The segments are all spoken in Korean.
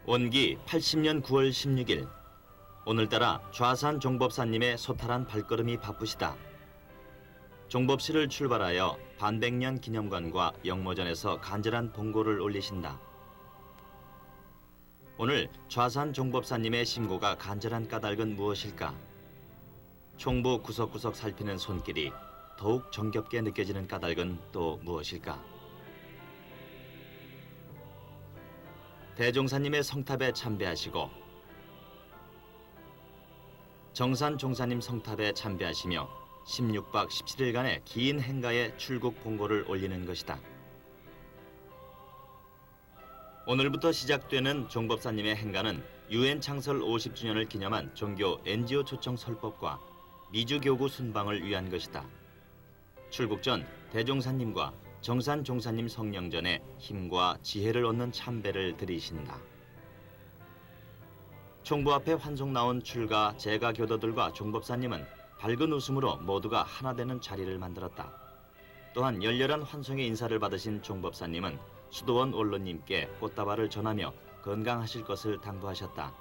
원기 80년 9월 16일, 오늘따라 좌산 종법사님의 소탈한 발걸음이 바쁘시다. 종법실을 출발하여 반백년 기념관과 영모전에서 간절한 봉고를 올리신다. 오늘 좌산 종법사님의 심고가 간절한 까닭은 무엇일까? 총부 구석구석 살피는 손길이 더욱 정겹게 느껴지는 까닭은 또 무엇일까? 대종사님의 성탑에 참배하시고 정산 종사님 성탑에 참배하시며 16박 17일간의 긴 행가에 출국 봉고를 올리는 것이다. 오늘부터 시작되는 종법사님의 행가는 UN 창설 50주년을 기념한 종교 NGO 초청 설법과 미주교구 순방을 위한 것이다. 출국 전 대종사님과 정산 종사님 성령전에 힘과 지혜를 얻는 참배를 드리신다. 총부 앞에 환송 나온 출가 제가 교도들과 종법사님은 밝은 웃음으로 모두가 하나 되는 자리를 만들었다. 또한 열렬한 환송의 인사를 받으신 종법사님은 수도원 원로님께 꽃다발을 전하며 건강하실 것을 당부하셨다.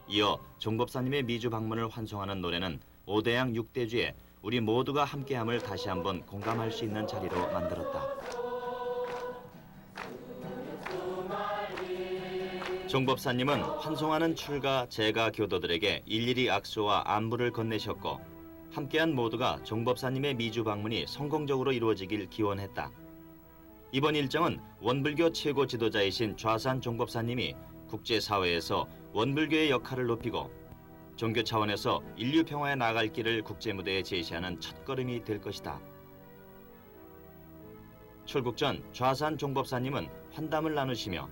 이어 종법사님의 미주 방문을 환송하는 노래는 5대양 6대주에 우리 모두가 함께함을 다시 한번 공감할 수 있는 자리로 만들었다. 종법사님은 환송하는 출가 제가 교도들에게 일일이 악수와 안부를 건네셨고 함께한 모두가 종법사님의 미주 방문이 성공적으로 이루어지길 기원했다. 이번 일정은 원불교 최고 지도자이신 좌산 종법사님이 국제사회에서 원불교의 역할을 높이고 종교 차원에서 인류 평화에 나아갈 길을 국제무대에 제시하는 첫걸음이 될 것이다. 출국 전 좌산 종법사님은 환담을 나누시며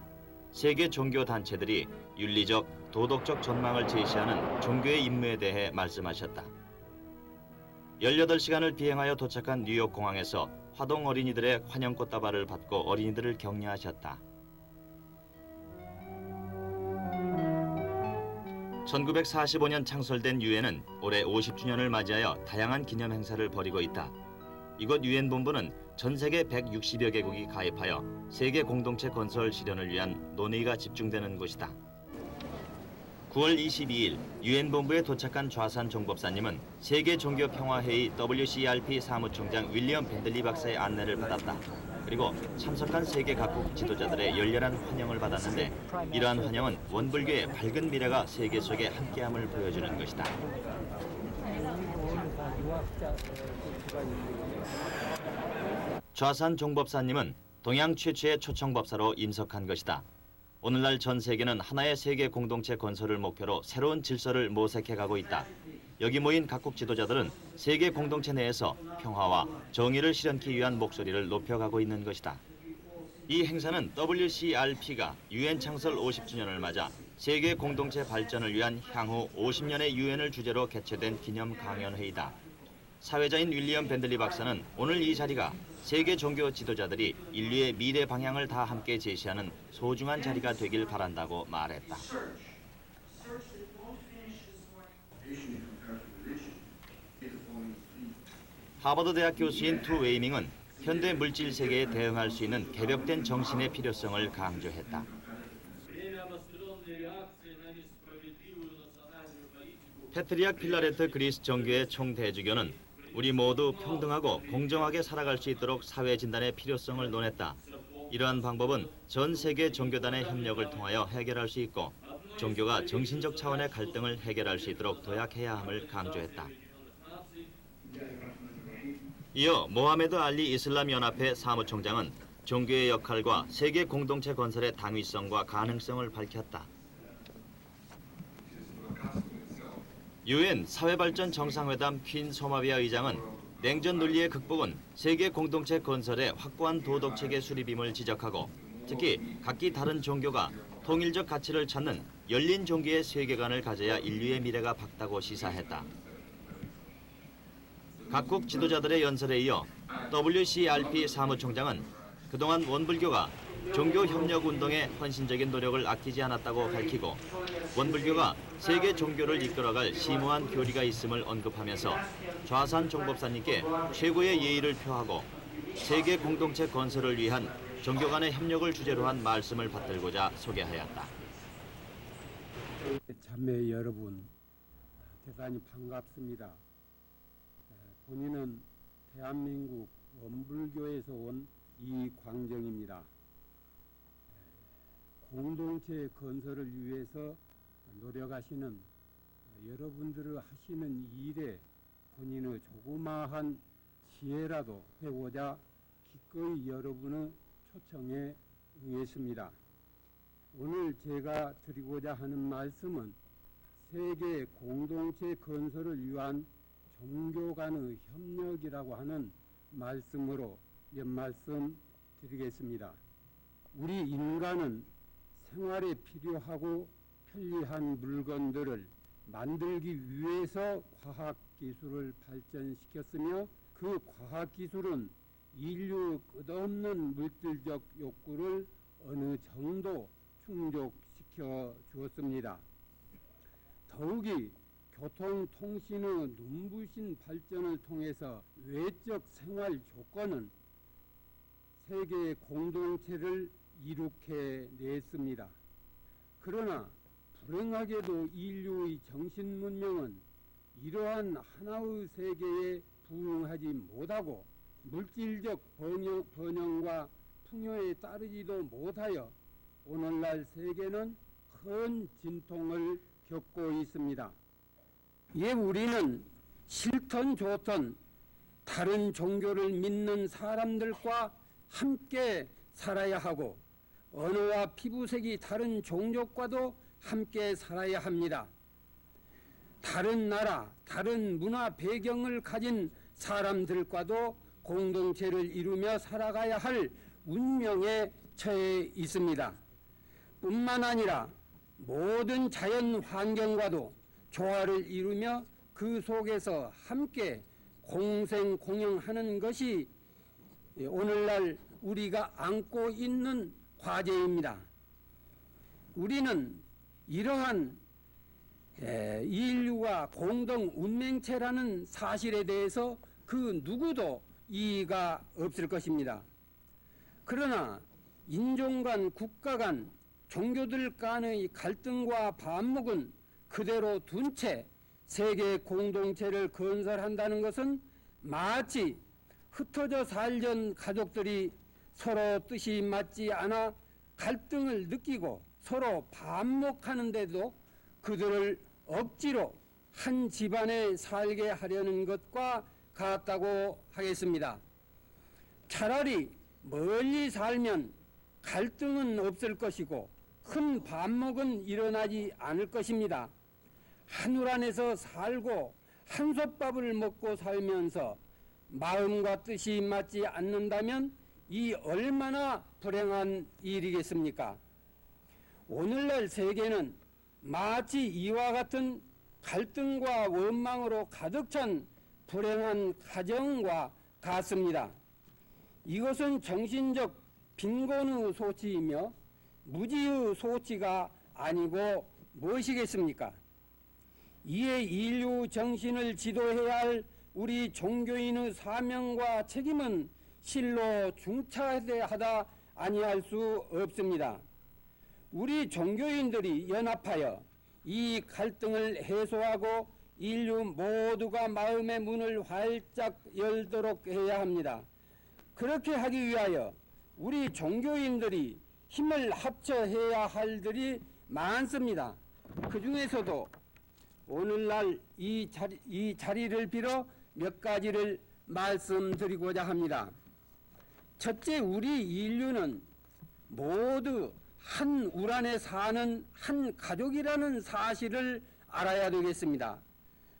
세계 종교 단체들이 윤리적, 도덕적 전망을 제시하는 종교의 임무에 대해 말씀하셨다. 18시간을 비행하여 도착한 뉴욕 공항에서 화동 어린이들의 환영 꽃다발을 받고 어린이들을 격려하셨다. 1945년 창설된 유엔은 올해 50주년을 맞이하여 다양한 기념 행사를 벌이고 있다. 이곳 유엔 본부는 전 세계 160여 개국이 가입하여 세계 공동체 건설 실현을 위한 논의가 집중되는 곳이다. 9월 22일 유엔 본부에 도착한 좌산 종법사님은 세계 종교 평화회의 WCRP 사무총장 윌리엄 밴들리 박사의 안내를 받았다. 그리고 참석한 세계 각국 지도자들의 열렬한 환영을 받았는데 이러한 환영은 원불교의 밝은 미래가 세계 속에 함께함을 보여주는 것이다. 좌산 종법사님은 동양 최초의 초청법사로 임석한 것이다. 오늘날 전 세계는 하나의 세계 공동체 건설을 목표로 새로운 질서를 모색해가고 있다. 여기 모인 각국 지도자들은 세계 공동체 내에서 평화와 정의를 실현하기 위한 목소리를 높여가고 있는 것이다. 이 행사는 WCRP가 UN 창설 50주년을 맞아 세계 공동체 발전을 위한 향후 50년의 유엔을 주제로 개최된 기념 강연회의다. 사회자인 윌리엄 밴들리 박사는 오늘 이 자리가 세계 종교 지도자들이 인류의 미래 방향을 다 함께 제시하는 소중한 자리가 되길 바란다고 말했다. 하버드 대학 교수인 투 웨이밍은 현대 물질 세계에 대응할 수 있는 개벽된 정신의 필요성을 강조했다. 패트리악 필라레트 그리스 정교의 총대주교는 우리 모두 평등하고 공정하게 살아갈 수 있도록 사회 진단의 필요성을 논했다. 이러한 방법은 전 세계 종교단의 협력을 통하여 해결할 수 있고 종교가 정신적 차원의 갈등을 해결할 수 있도록 도약해야 함을 강조했다. 이어 모하메드 알리 이슬람 연합회 사무총장은 종교의 역할과 세계 공동체 건설의 당위성과 가능성을 밝혔다. 유엔 사회발전 정상회담 퀸 소마비아 의장은 냉전 논리의 극복은 세계 공동체 건설의 확고한 도덕체계 수립임을 지적하고 특히 각기 다른 종교가 통일적 가치를 찾는 열린 종교의 세계관을 가져야 인류의 미래가 밝다고 시사했다. 각국 지도자들의 연설에 이어 WCRP 사무총장은 그동안 원불교가 종교 협력 운동에 헌신적인 노력을 아끼지 않았다고 밝히고 원불교가 세계 종교를 이끌어갈 심오한 교리가 있음을 언급하면서 좌산 종법사님께 최고의 예의를 표하고 세계 공동체 건설을 위한 종교 간의 협력을 주제로 한 말씀을 받들고자 소개하였다. 자매 여러분, 대단히 반갑습니다. 본인은 대한민국 원불교에서 온 이광정입니다. 공동체 건설을 위해서 노력하시는 여러분들의 하시는 일에 본인의 조그마한 지혜라도 해보자 기꺼이 여러분의 초청에 응했습니다. 오늘 제가 드리고자 하는 말씀은 세계 공동체 건설을 위한 종교 간의 협력이라고 하는 말씀으로 몇 말씀 드리겠습니다. 우리 인간은 생활에 필요하고 편리한 물건들을 만들기 위해서 과학기술을 발전시켰으며 그 과학기술은 인류 끝없는 물질적 욕구를 어느 정도 충족시켜 주었습니다. 더욱이 교통, 통신의 눈부신 발전을 통해서 외적 생활 조건은 세계 공동체를 이룩해 냈습니다. 그러나 불행하게도 인류의 정신 문명은 이러한 하나의 세계에 부응하지 못하고 물질적 번영과 풍요에 따르지도 못하여 오늘날 세계는 큰 진통을 겪고 있습니다. 우리는 싫든 좋든 다른 종교를 믿는 사람들과 함께 살아야 하고 언어와 피부색이 다른 종족과도 함께 살아야 합니다. 다른 나라, 다른 문화 배경을 가진 사람들과도 공동체를 이루며 살아가야 할 운명에 처해 있습니다. 뿐만 아니라 모든 자연 환경과도 조화를 이루며 그 속에서 함께 공생공영하는 것이 오늘날 우리가 안고 있는 과제입니다. 우리는 이러한 인류가 공동 운명체라는 사실에 대해서 그 누구도 이의가 없을 것입니다. 그러나 인종 간, 국가 간, 종교들 간의 갈등과 반목은 그대로 둔 채 세계 공동체를 건설한다는 것은 마치 흩어져 살던 가족들이 서로 뜻이 맞지 않아 갈등을 느끼고 서로 반목하는데도 그들을 억지로 한 집안에 살게 하려는 것과 같다고 하겠습니다. 차라리 멀리 살면 갈등은 없을 것이고 큰 반목은 일어나지 않을 것입니다. 하늘 안에서 살고 한솥밥을 먹고 살면서 마음과 뜻이 맞지 않는다면 이 얼마나 불행한 일이겠습니까? 오늘날 세계는 마치 이와 같은 갈등과 원망으로 가득 찬 불행한 가정과 같습니다. 이것은 정신적 빈곤의 소치이며 무지의 소치가 아니고 무엇이겠습니까? 이에 인류 정신을 지도해야 할 우리 종교인의 사명과 책임은 실로 중차대하다 아니할 수 없습니다. 우리 종교인들이 연합하여 이 갈등을 해소하고 인류 모두가 마음의 문을 활짝 열도록 해야 합니다. 그렇게 하기 위하여 우리 종교인들이 힘을 합쳐 해야 할 일이 많습니다. 그 중에서도 오늘날 이 자리를 빌어 몇 가지를 말씀드리고자 합니다. 첫째, 우리 인류는 모두 한 울 안에 사는 한 가족이라는 사실을 알아야 되겠습니다.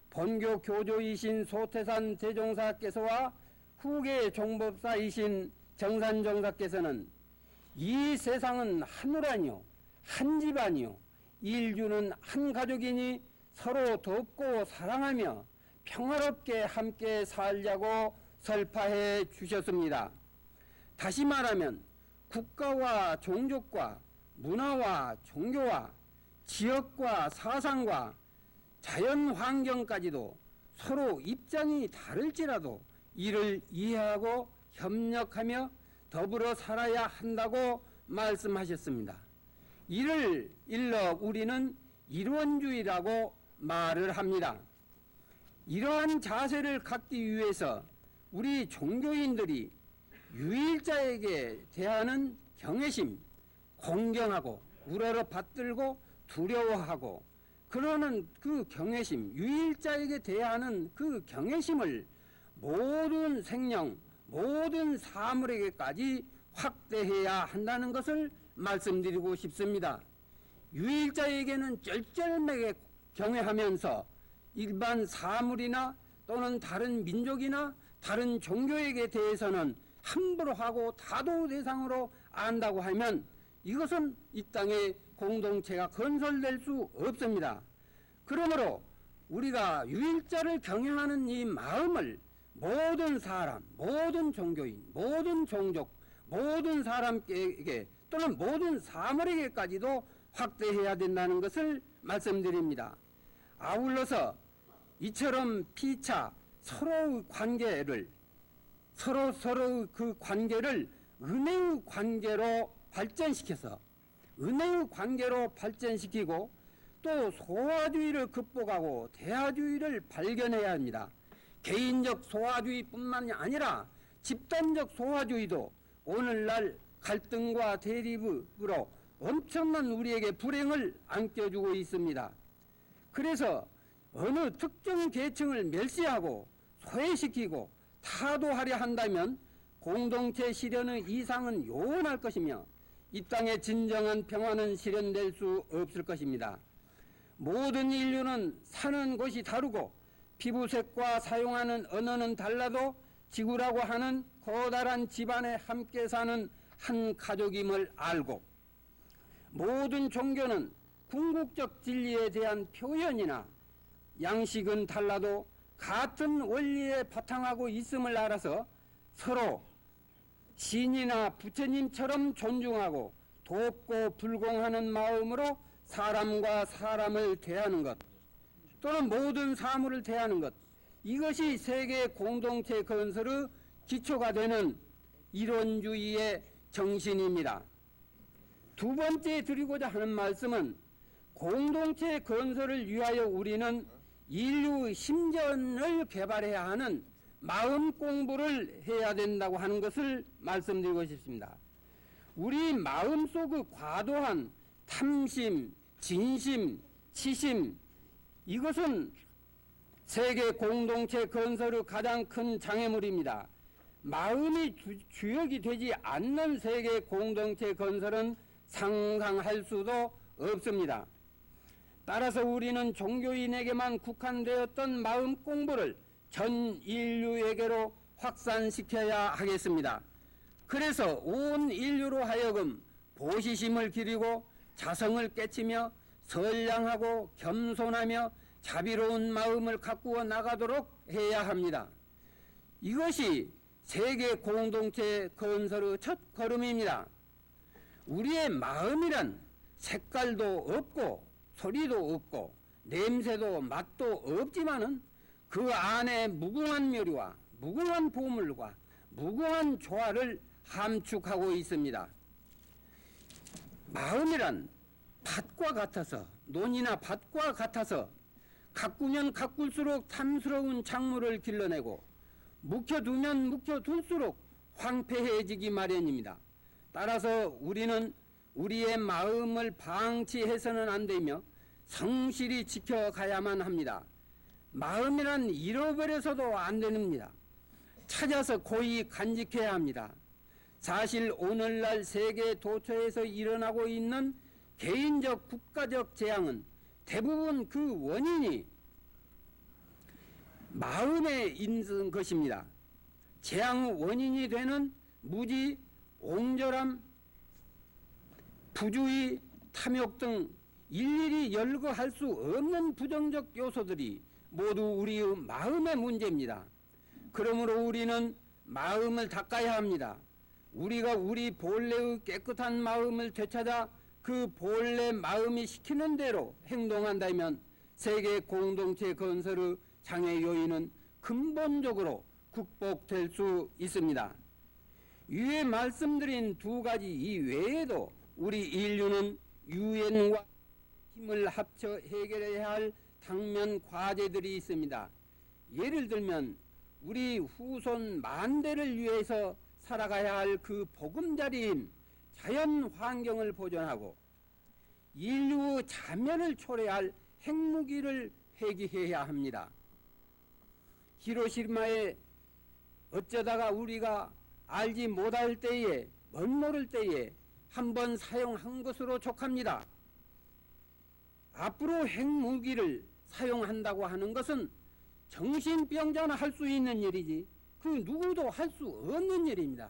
본교 교조이신 소태산 대종사께서와 후계 종법사이신 정산종사께서는 이 세상은 하늘 한 집안이요 인류는 한 가족이니 서로 돕고 사랑하며 평화롭게 함께 살자고 설파해 주셨습니다. 다시 말하면 국가와 종족과 문화와 종교와 지역과 사상과 자연 환경까지도 서로 입장이 다를지라도 이를 이해하고 협력하며 더불어 살아야 한다고 말씀하셨습니다. 이를 일러 우리는 이론주의라고 말을 합니다. 이러한 자세를 갖기 위해서 우리 종교인들이 유일자에게 대하는 경외심, 공경하고 우러러 받들고 두려워하고 그러는 그 경외심, 유일자에게 대하는 그 경외심을 모든 생명, 모든 사물에게까지 확대해야 한다는 것을 말씀드리고 싶습니다. 유일자에게는 쩔쩔매게 경외하면서 일반 사물이나 또는 다른 민족이나 다른 종교에게 대해서는 함부로 하고 다도 대상으로 안다고 하면 이것은 이 땅에 공동체가 건설될 수 없습니다. 그러므로 우리가 유일자를 경외하는 이 마음을 모든 사람, 모든 종교인, 모든 종족, 모든 사람에게 또는 모든 사물에게까지도 확대해야 된다는 것을 말씀드립니다. 아울러서 이처럼 피차 서로의 관계를 서로의 그 관계를 은혜의 관계로 발전시켜서 은혜의 관계로 발전시키고 또 소화주의를 극복하고 대화주의를 발견해야 합니다. 개인적 소화주의뿐만이 아니라 집단적 소화주의도 오늘날 갈등과 대립으로 엄청난 우리에게 불행을 안겨주고 있습니다. 그래서 어느 특정 계층을 멸시하고 소외시키고 타도하려 한다면 공동체 실현의 이상은 요원할 것이며 이 땅의 진정한 평화는 실현될 수 없을 것입니다. 모든 인류는 사는 곳이 다르고 피부색과 사용하는 언어는 달라도 지구라고 하는 커다란 집안에 함께 사는 한 가족임을 알고 모든 종교는 궁극적 진리에 대한 표현이나 양식은 달라도 같은 원리에 바탕하고 있음을 알아서 서로 신이나 부처님처럼 존중하고 돕고 불공하는 마음으로 사람과 사람을 대하는 것 또는 모든 사물을 대하는 것 이것이 세계 공동체 건설의 기초가 되는 이론주의의 정신입니다. 두 번째 드리고자 하는 말씀은 공동체 건설을 위하여 우리는 인류의 심전을 개발해야 하는 마음 공부를 해야 된다고 하는 것을 말씀드리고 싶습니다. 우리 마음속의 과도한 탐심, 진심, 치심 이것은 세계 공동체 건설의 가장 큰 장애물입니다. 마음이 주역이 되지 않는 세계 공동체 건설은 상상할 수도 없습니다. 따라서 우리는 종교인에게만 국한되었던 마음 공부를 전 인류에게로 확산시켜야 하겠습니다. 그래서 온 인류로 하여금 보시심을 기리고 자성을 깨치며 선량하고 겸손하며 자비로운 마음을 가꾸어 나가도록 해야 합니다. 이것이 세계 공동체 건설의 첫 걸음입니다. 우리의 마음이란 색깔도 없고 소리도 없고 냄새도 맛도 없지만은 그 안에 무궁한 묘리와 무궁한 보물과 무궁한 조화를 함축하고 있습니다. 마음이란 밭과 같아서 논이나 밭과 같아서 가꾸면 가꿀수록 탐스러운 작물을 길러내고 묵혀두면 묵혀둘수록 황폐해지기 마련입니다. 따라서 우리는 우리의 마음을 방치해서는 안 되며 성실히 지켜가야만 합니다. 마음이란 잃어버려서도 안 됩니다. 찾아서 고이 간직해야 합니다. 사실 오늘날 세계 도처에서 일어나고 있는 개인적 국가적 재앙은 대부분 그 원인이 마음에 있는 것입니다. 재앙의 원인이 되는 무지, 옹졸함, 부주의, 탐욕 등 일일이 열거할 수 없는 부정적 요소들이 모두 우리의 마음의 문제입니다. 그러므로 우리는 마음을 닦아야 합니다. 우리가 우리 본래의 깨끗한 마음을 되찾아 그 본래 마음이 시키는 대로 행동한다면 세계 공동체 건설의 장애 요인은 근본적으로 극복될 수 있습니다. 위에 말씀드린 두 가지 이외에도 우리 인류는 유엔과 힘을 합쳐 해결해야 할 당면 과제들이 있습니다. 예를 들면 우리 후손 만대를 위해서 살아가야 할 그 보금자리인 자연 환경을 보존하고 인류 자멸을 초래할 핵무기를 폐기해야 합니다. 히로시마에 어쩌다가 우리가 알지 못할 때에 멋모를 때에 한번 사용한 것으로 족합니다. 앞으로 핵무기를 사용한다고 하는 것은 정신병자나 할 수 있는 일이지 그 누구도 할 수 없는 일입니다.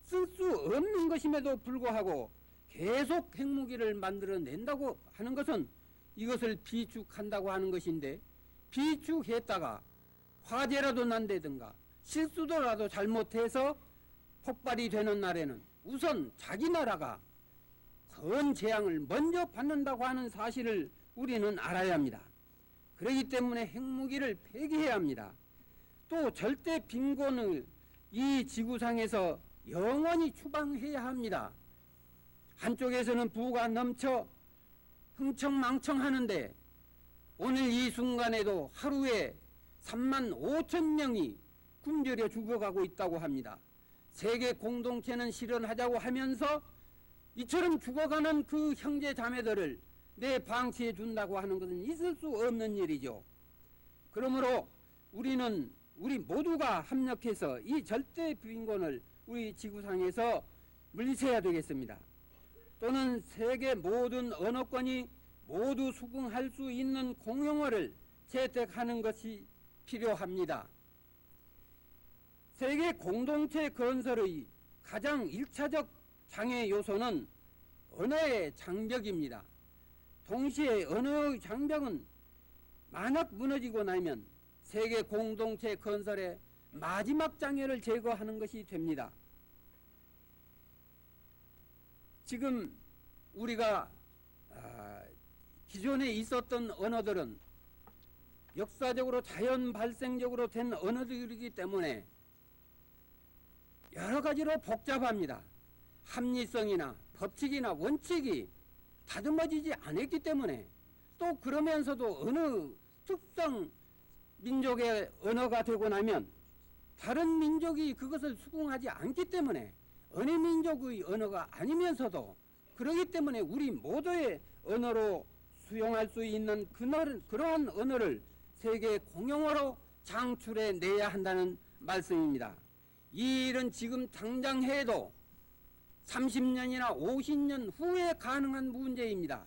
쓸 수 없는 것임에도 불구하고 계속 핵무기를 만들어낸다고 하는 것은 이것을 비축한다고 하는 것인데, 비축했다가 화재라도 난다든가 실수도라도 잘못해서 폭발이 되는 날에는 우선 자기 나라가 큰 재앙을 먼저 받는다고 하는 사실을 우리는 알아야 합니다. 그렇기 때문에 핵무기를 폐기해야 합니다. 또 절대 빈곤을 이 지구상에서 영원히 추방해야 합니다. 한쪽에서는 부가 넘쳐 흥청망청하는데 오늘 이 순간에도 하루에 3만 5천 명이 굶주려 죽어가고 있다고 합니다. 세계 공동체는 실현하자고 하면서 이처럼 죽어가는 그 형제 자매들을 내 방치해 준다고 하는 것은 있을 수 없는 일이죠. 그러므로 우리 모두가 협력해서 이 절대 빈곤을 우리 지구상에서 물리쳐야 되겠습니다. 또는 세계 모든 언어권이 모두 수긍할 수 있는 공용어를 채택하는 것이 필요합니다. 세계 공동체 건설의 가장 1차적 장애 요소는 언어의 장벽입니다. 동시에 언어의 장벽은 만약 무너지고 나면 세계 공동체 건설의 마지막 장애를 제거하는 것이 됩니다. 지금 우리가 기존에 있었던 언어들은 역사적으로 자연 발생적으로 된 언어들이기 때문에 여러 가지로 복잡합니다. 합리성이나 법칙이나 원칙이 다듬어지지 않았기 때문에, 또 그러면서도 어느 특정 민족의 언어가 되고 나면 다른 민족이 그것을 수긍하지 않기 때문에 어느 민족의 언어가 아니면서도 그러기 때문에 우리 모두의 언어로 수용할 수 있는 그러한 언어를 세계 공용어로 창출해 내야 한다는 말씀입니다. 이 일은 지금 당장 해도 30년이나 50년 후에 가능한 문제입니다.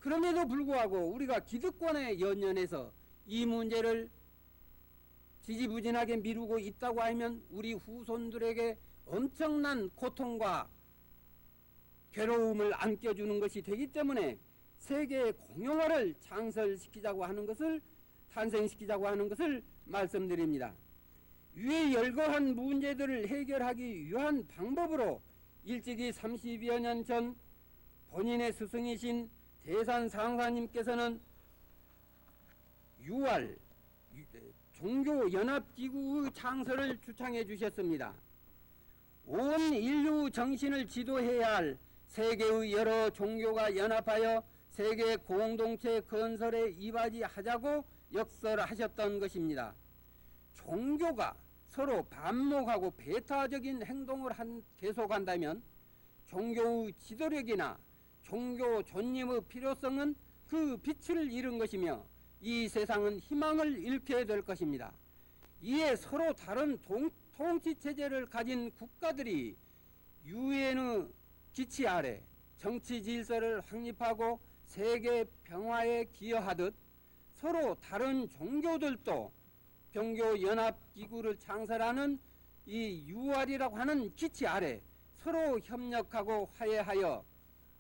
그럼에도 불구하고 우리가 기득권에 연연해서 이 문제를 지지부진하게 미루고 있다고 하면 우리 후손들에게 엄청난 고통과 괴로움을 안겨주는 것이 되기 때문에 세계의 공용어를 창설시키자고 하는 것을, 탄생시키자고 하는 것을 말씀드립니다. 위에 열거한 문제들을 해결하기 위한 방법으로 일찍이 30여 년 전 본인의 스승이신 대산상사님께서는 UR 종교연합기구의 창설을 주창해 주셨습니다. 온 인류 정신을 지도해야 할 세계의 여러 종교가 연합하여 세계 공동체 건설에 이바지하자고 역설하셨던 것입니다. 종교가 서로 반목하고 배타적인 행동을 계속한다면 종교의 지도력이나 종교 존립의 필요성은 그 빛을 잃은 것이며 이 세상은 희망을 잃게 될 것입니다. 이에 서로 다른 통치체제를 가진 국가들이 유엔의 기치 아래 정치 질서를 확립하고 세계 평화에 기여하듯 서로 다른 종교들도 종교연합기구를 창설하는 이 UR이라고 하는 기치 아래 서로 협력하고 화해하여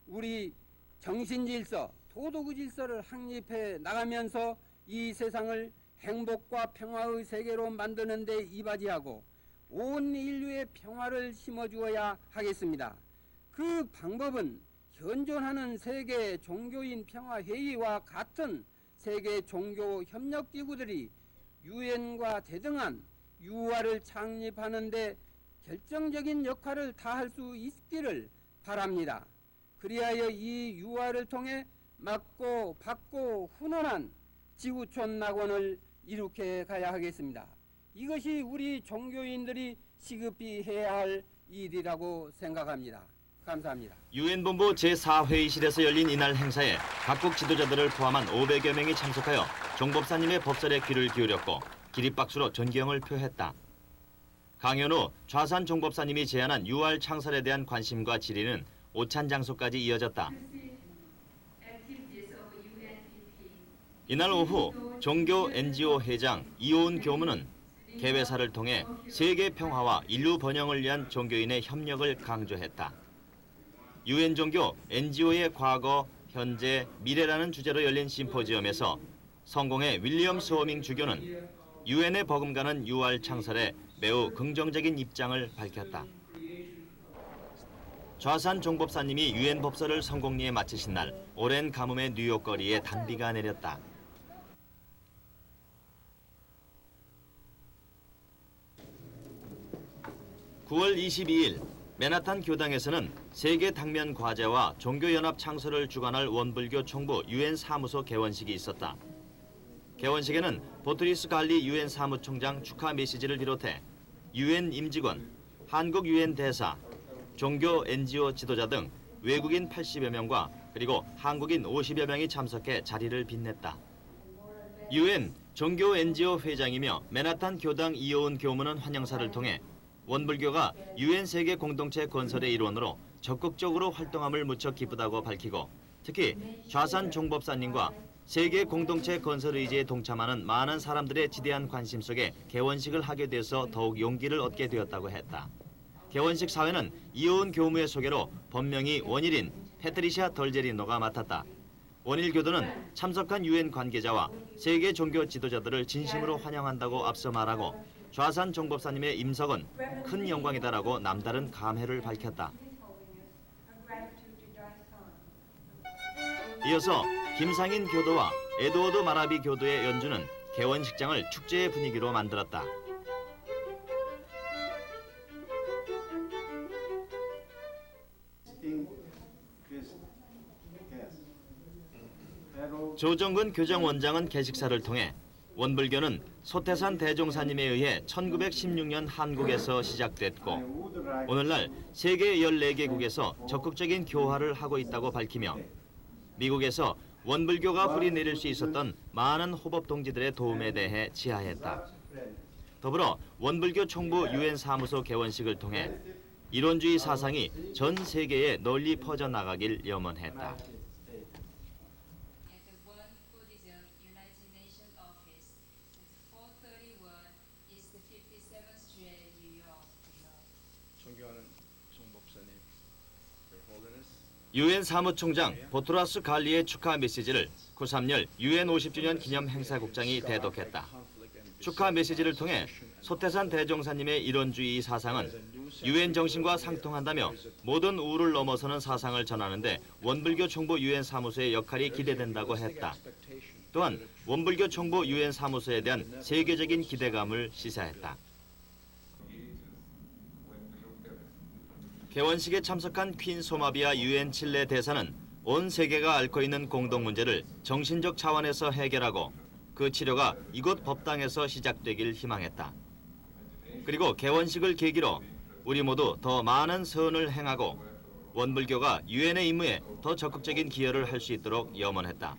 우리 정신질서, 도덕의 질서를 확립해 나가면서 이 세상을 행복과 평화의 세계로 만드는 데 이바지하고 온 인류의 평화를 심어주어야 하겠습니다. 그 방법은 현존하는 세계 종교인 평화회의와 같은 세계 종교 협력기구들이 유엔과 대등한 UR을 창립하는 데 결정적인 역할을 다할 수 있기를 바랍니다. 그리하여 이 UR을 통해 맑고 밝고 훈훈한 지구촌 낙원을 이룩해 가야 하겠습니다. 이것이 우리 종교인들이 시급히 해야 할 일이라고 생각합니다. 감사합니다. 유엔 본부 제4회의실에서 열린 이날 행사에 각국 지도자들을 포함한 500여 명이 참석하여 종법사님의 법설에 귀를 기울였고 기립박수로 존경을 표했다. 강연 후 좌산 종법사님이 제안한 UR 창설에 대한 관심과 질의는 오찬 장소까지 이어졌다. 이날 오후 종교 NGO 회장 이호은 교무는 개회사를 통해 세계 평화와 인류 번영을 위한 종교인의 협력을 강조했다. 유엔 종교 NGO의 과거, 현재, 미래라는 주제로 열린 심포지엄에서 성공의 윌리엄 스워밍 주교는 유엔에 버금가는 UR 창설에 매우 긍정적인 입장을 밝혔다. 좌산 종법사님이 유엔 법설을 성공리에 마치신 날 오랜 가뭄의 뉴욕 거리에 단비가 내렸다. (9월 22일) 맨하탄 교당에서는 세계 당면 과제와 종교연합 창설을 주관할 원불교 총부 유엔 사무소 개원식이 있었다. 개원식에는 보트리스 갈리 유엔 사무총장 축하 메시지를 비롯해 유엔 임직원, 한국 유엔 대사, 종교 NGO 지도자 등 외국인 80여 명과 그리고 한국인 50여 명이 참석해 자리를 빛냈다. 유엔 종교 NGO 회장이며 맨하탄 교당 이호은 교무는 환영사를 통해 원불교가 유엔 세계 공동체 건설의 일원으로 적극적으로 활동함을 무척 기쁘다고 밝히고 특히 좌산 종법사님과 세계 공동체 건설 의지에 동참하는 많은 사람들의 지대한 관심 속에 개원식을 하게 돼서 더욱 용기를 얻게 되었다고 했다. 개원식 사회는 이호은 교무의 소개로 본명이 원일인 패트리샤 덜제리노가 맡았다. 원일 교도는 참석한 유엔 관계자와 세계 종교 지도자들을 진심으로 환영한다고 앞서 말하고 좌산 종법사님의 임석은 큰 영광이다라고 남다른 감회를 밝혔다. 이어서 김상인 교도와 에드워드 마라비 교도의 연주는 개원식장을 축제의 분위기로 만들었다. 조정근 교정원장은 개식사를 통해 원불교는 소태산 대종사님에 의해 1916년 한국에서 시작됐고 오늘날 세계 14개국에서 적극적인 교화를 하고 있다고 밝히며 미국에서 원불교가 뿌리 내릴 수 있었던 많은 호법 동지들의 도움에 대해 치하했다. 더불어 원불교 총부 유엔 사무소 개원식을 통해 이론주의 사상이 전 세계에 널리 퍼져나가길 염원했다. 유엔 사무총장 보트라스 갈리의 축하 메시지를 9.3열 유엔 50주년 기념 행사국장이 대독했다. 축하 메시지를 통해 소태산 대종사님의 이론주의 사상은 유엔 정신과 상통한다며 모든 우를 넘어서는 사상을 전하는데 원불교 총부 유엔 사무소의 역할이 기대된다고 했다. 또한 원불교 총부 유엔 사무소에 대한 세계적인 기대감을 시사했다. 개원식에 참석한 퀸 소마비아 유엔 칠레 대사는 온 세계가 앓고 있는 공동 문제를 정신적 차원에서 해결하고 그 치료가 이곳 법당에서 시작되길 희망했다. 그리고 개원식을 계기로 우리 모두 더 많은 선을 행하고 원불교가 유엔의 임무에 더 적극적인 기여를 할 수 있도록 염원했다.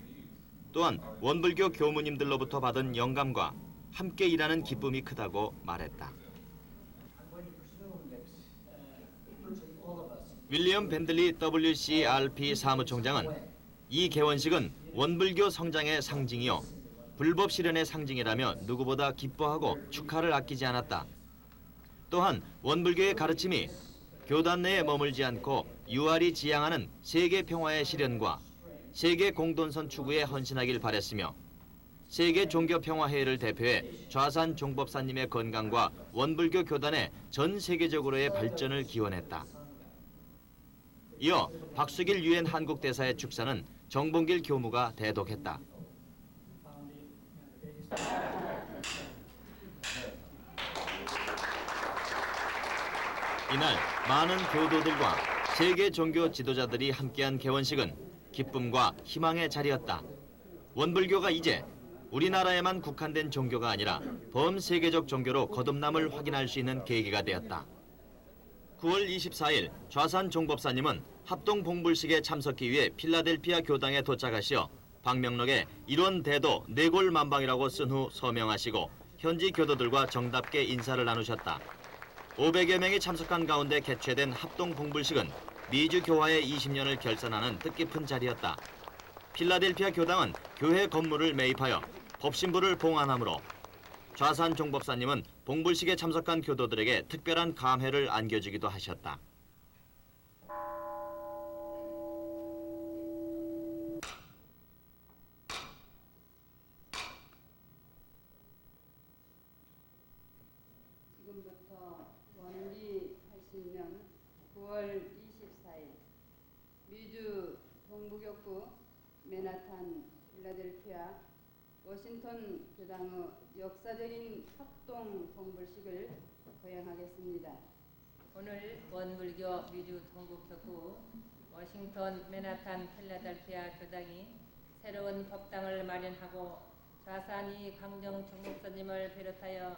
또한 원불교 교무님들로부터 받은 영감과 함께 일하는 기쁨이 크다고 말했다. 윌리엄 밴들리 WCRP 사무총장은 이 개원식은 원불교 성장의 상징이요 불법 실현의 상징이라며 누구보다 기뻐하고 축하를 아끼지 않았다. 또한 원불교의 가르침이 교단 내에 머물지 않고 유알이 지향하는 세계 평화의 실현과 세계 공동선 추구에 헌신하길 바랬으며 세계 종교평화회의를 대표해 좌산 종법사님의 건강과 원불교 교단의 전 세계적으로의 발전을 기원했다. 이어 박수길 유엔 한국 대사의 축사는 정봉길 교무가 대독했다. 이날 많은 교도들과 세계 종교 지도자들이 함께한 개원식은 기쁨과 희망의 자리였다. 원불교가 이제 우리나라에만 국한된 종교가 아니라 범세계적 종교로 거듭남을 확인할 수 있는 계기가 되었다. 9월 24일 좌산 종법사님은 합동 봉불식에 참석하기 위해 필라델피아 교당에 도착하시어 방명록에 일원 대도 네골만방이라고 쓴 후 서명하시고 현지 교도들과 정답게 인사를 나누셨다. 500여 명이 참석한 가운데 개최된 합동 봉불식은 미주 교화의 20년을 결산하는 뜻깊은 자리였다. 필라델피아 교당은 교회 건물을 매입하여 법신부를 봉안하므로 좌산 종법사님은 봉불식에 참석한 교도들에게 특별한 감회를 안겨주기도 하셨다. 지금부터 원리 80년 9월 24일 미주 동부격구 맨하탄 필라델피아 워싱턴 교당의 역사적인 합동 봉불식을 거행하겠습니다. 오늘 원불교 미주 동부격구 워싱턴 맨하탄 필라델피아 교당이 새로운 법당을 마련하고 좌산이 강정 종목사님을 비롯하여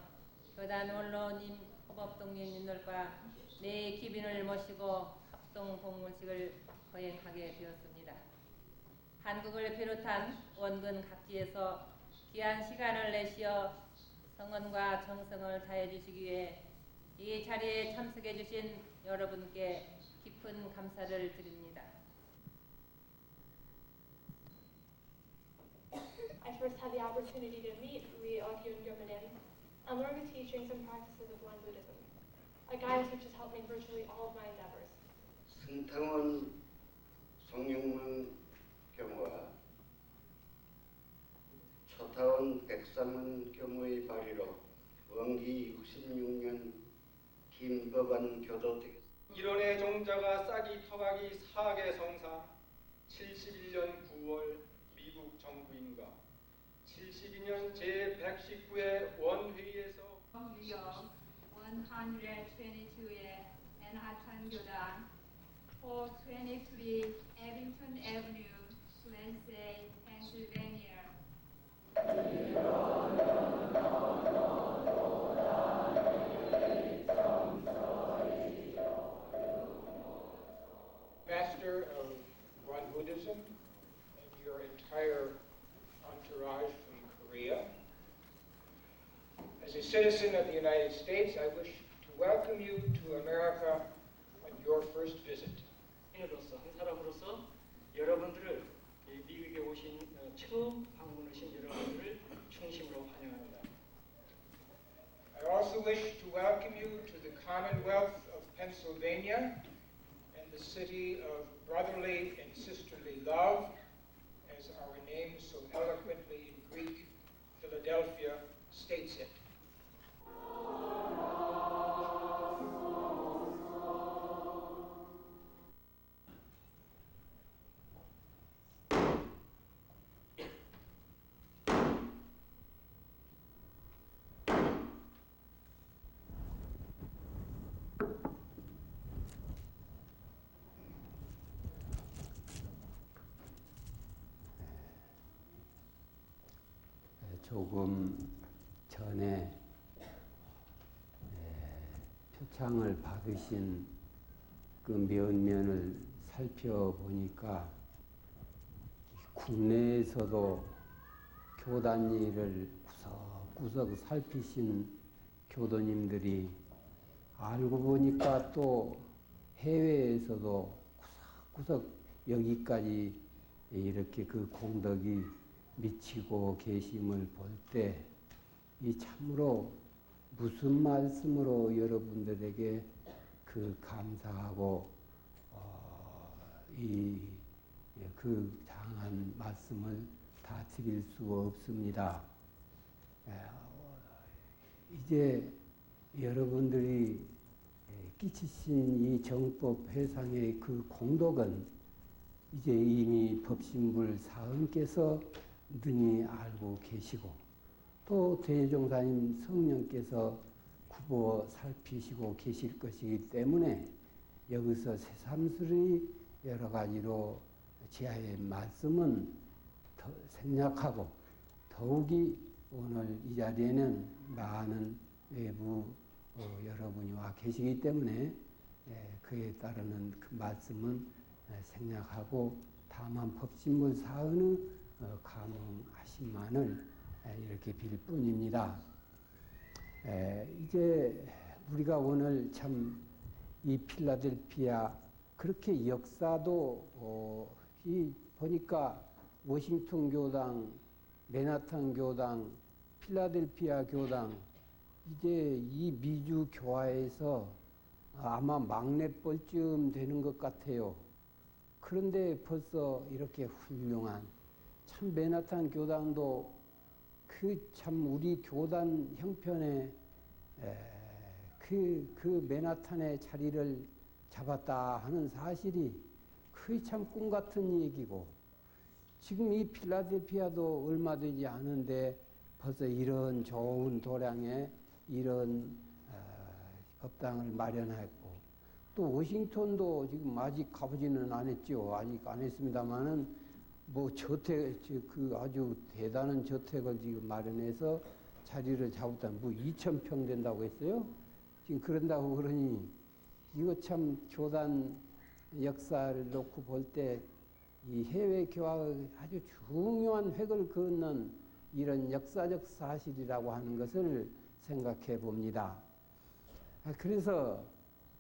교단 원로님, 호법동님들과 네 기빈을 모시고 합동 봉불식을 거행하게 되었습니다. 한국을 비롯한 원근 각지에서 귀한 시간을 내시어 성원과 정성을 다해 주시기 위해 이 자리에 참석해 주신 여러분께 깊은 감사를 드립니다. I first had the opportunity to meet Ri Akyun Gyurmanim and learn the teachings and practices of Won Buddhism, a guidance which has helped me in virtually all of my endeavors. 승탕원 성룡문 경과 초타원 백삼원 경의 발의로 원기 96년 김법안 교도 되겠습니다. 일원의 종자가 싹이 터가기 사계 성상 71년 9월 미국 정부인가 72년 제119회 원회의에서 뉴욕 122의 맨하탄 교당 423 Abington Avenue, Quincy, Pennsylvania. Master of Won Buddhism and your entire entourage from Korea. As a citizen of the United States, I wish to welcome you to America on your first visit. 인으로서 한 사람으로서 여러분들을 미국에 오신 처음 방문하신 여러분들을 충심으로 환영합니다. I also wish to welcome you to the Commonwealth of Pennsylvania and the city of brotherly and sisterly love, as our name so eloquently in Greek, Philadelphia, states it. 조금 전에 표창을 받으신 그 면면을 살펴보니까 국내에서도 교단 일을 구석구석 살피신 교도님들이 알고 보니까 또 해외에서도 구석구석 여기까지 이렇게 그 공덕이 미치고 계심을 볼 때 이 참으로 무슨 말씀으로 여러분들에게 그 감사하고 그 장한 말씀을 다 드릴 수 없습니다. 이제 여러분들이 끼치신 이 정법 회상의 그 공덕은 이제 이미 법신불 사은께서 능히 알고 계시고 또 대종사님 성령께서 굽어 살피시고 계실 것이기 때문에 여기서 새삼스레 여러 가지로 지하의 말씀은 더 생략하고 더욱이 오늘 이 자리에는 많은 외부 여러분이 와 계시기 때문에 그에 따르는 그 말씀은 생략하고 다만 법신문 사은의 감응하심만을 이렇게 빌 뿐입니다. 이제 우리가 오늘 참 이 필라델피아 그렇게 역사도 보니까 워싱턴 교당, 맨하탄 교당, 필라델피아 교당 이제 이 미주 교화에서 아마 막내뻘쯤 되는 것 같아요. 그런데 벌써 이렇게 훌륭한 참 맨하탄 교당도 그 참 우리 교단 형편에 그 맨하탄의 자리를 잡았다 하는 사실이 거의 참 꿈 같은 얘기고 지금 이 필라델피아도 얼마 되지 않은데 벌써 이런 좋은 도량의 이런 법당을 마련했고 또 워싱턴도 지금 아직 가보지는 않았죠. 아직 안 했습니다만은 뭐 저택 그 아주 대단한 저택을 지금 마련해서 자리를 잡았다. 뭐 2,000평 된다고 했어요. 지금 그런다고 그러니 이거 참 교단 역사를 놓고 볼 때 이 해외 교화의 아주 중요한 획을 그었는 이런 역사적 사실이라고 하는 것을 생각해 봅니다. 그래서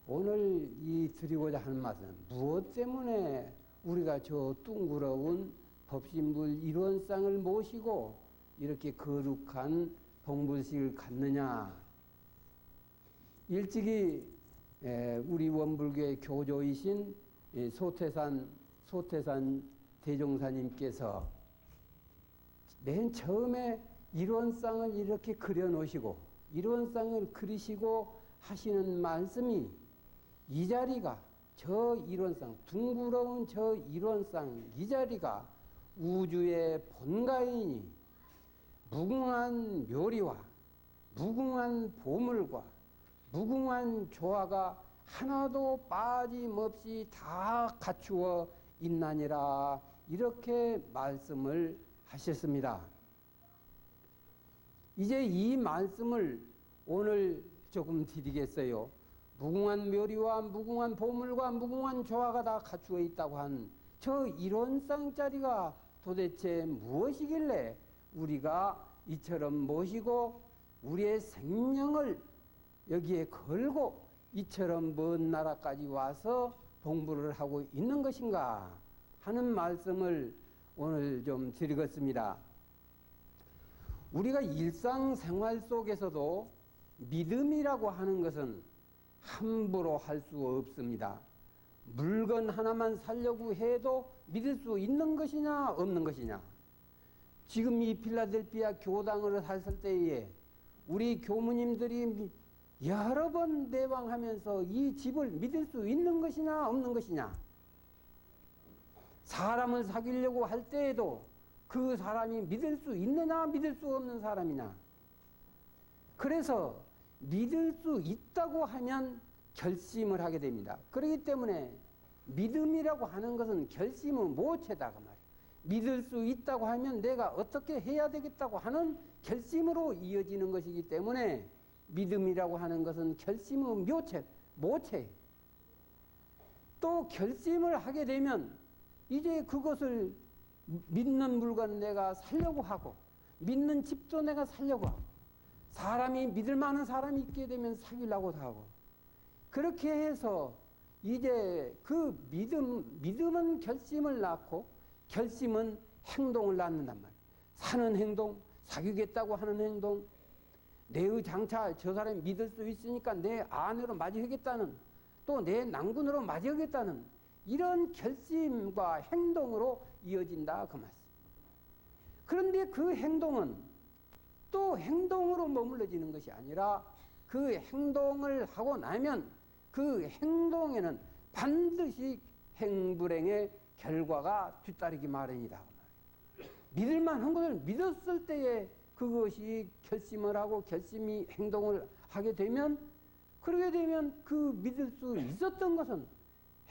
오늘 이 드리고자 하는 말씀 무엇 때문에 우리가 저 둥그러운 법신불 일원상을 모시고 이렇게 거룩한 봉불식을 갖느냐. 일찍이 우리 원불교의 교조이신 소태산 대종사님께서 맨 처음에 일원상을 이렇게 그려놓으시고 일원상을 그리시고 하시는 말씀이 이 자리가 저 일원상 둥그러운 저 일원상 이 자리가 우주의 본가이니 무궁한 묘리와 무궁한 보물과 무궁한 조화가 하나도 빠짐없이 다 갖추어 있나니라 이렇게 말씀을 하셨습니다. 이제 이 말씀을 오늘 조금 드리겠어요. 무궁한 묘리와 무궁한 보물과 무궁한 조화가 다 갖추어 있다고 한 저 일원상짜리가 도대체 무엇이길래 우리가 이처럼 모시고 우리의 생명을 여기에 걸고 이처럼 먼 나라까지 와서 봉부를 하고 있는 것인가 하는 말씀을 오늘 좀 드리겠습니다. 우리가 일상생활 속에서도 믿음이라고 하는 것은 함부로 할 수 없습니다. 물건 하나만 사려고 해도 믿을 수 있는 것이냐 없는 것이냐. 지금 이 필라델피아 교당을 했을 때에 우리 교무님들이 여러 번 내방하면서 이 집을 믿을 수 있는 것이냐 없는 것이냐. 사람을 사귀려고 할 때에도 그 사람이 믿을 수 있느냐 믿을 수 없는 사람이냐. 그래서 믿을 수 있다고 하면 결심을 하게 됩니다. 그렇기 때문에 믿음이라고 하는 것은 결심의 모체다 그 말이에요. 믿을 수 있다고 하면 내가 어떻게 해야 되겠다고 하는 결심으로 이어지는 것이기 때문에 믿음이라고 하는 것은 결심의 모체. 또 결심을 하게 되면 이제 그것을 믿는 물건을 내가 살려고 하고 믿는 집도 내가 살려고 하고 사람이 믿을 만한 사람이 있게 되면 사귀려고도 하고 그렇게 해서 이제 그 믿음은 결심을 낳고 결심은 행동을 낳는단 말이에요. 사는 행동, 사귀겠다고 하는 행동, 내의 장차 저 사람이 믿을 수 있으니까 내 아내로 맞이하겠다는 또 내 낭군으로 맞이하겠다는 이런 결심과 행동으로 이어진다 그 말씀. 그런데 그 행동은 또 행동으로 머물러지는 것이 아니라 그 행동을 하고 나면 그 행동에는 반드시 행불행의 결과가 뒤따르기 마련이다. 믿을 만한 것을 믿었을 때에 그것이 결심을 하고 결심이 행동을 하게 되면 그러게 되면 그 믿을 수 있었던 것은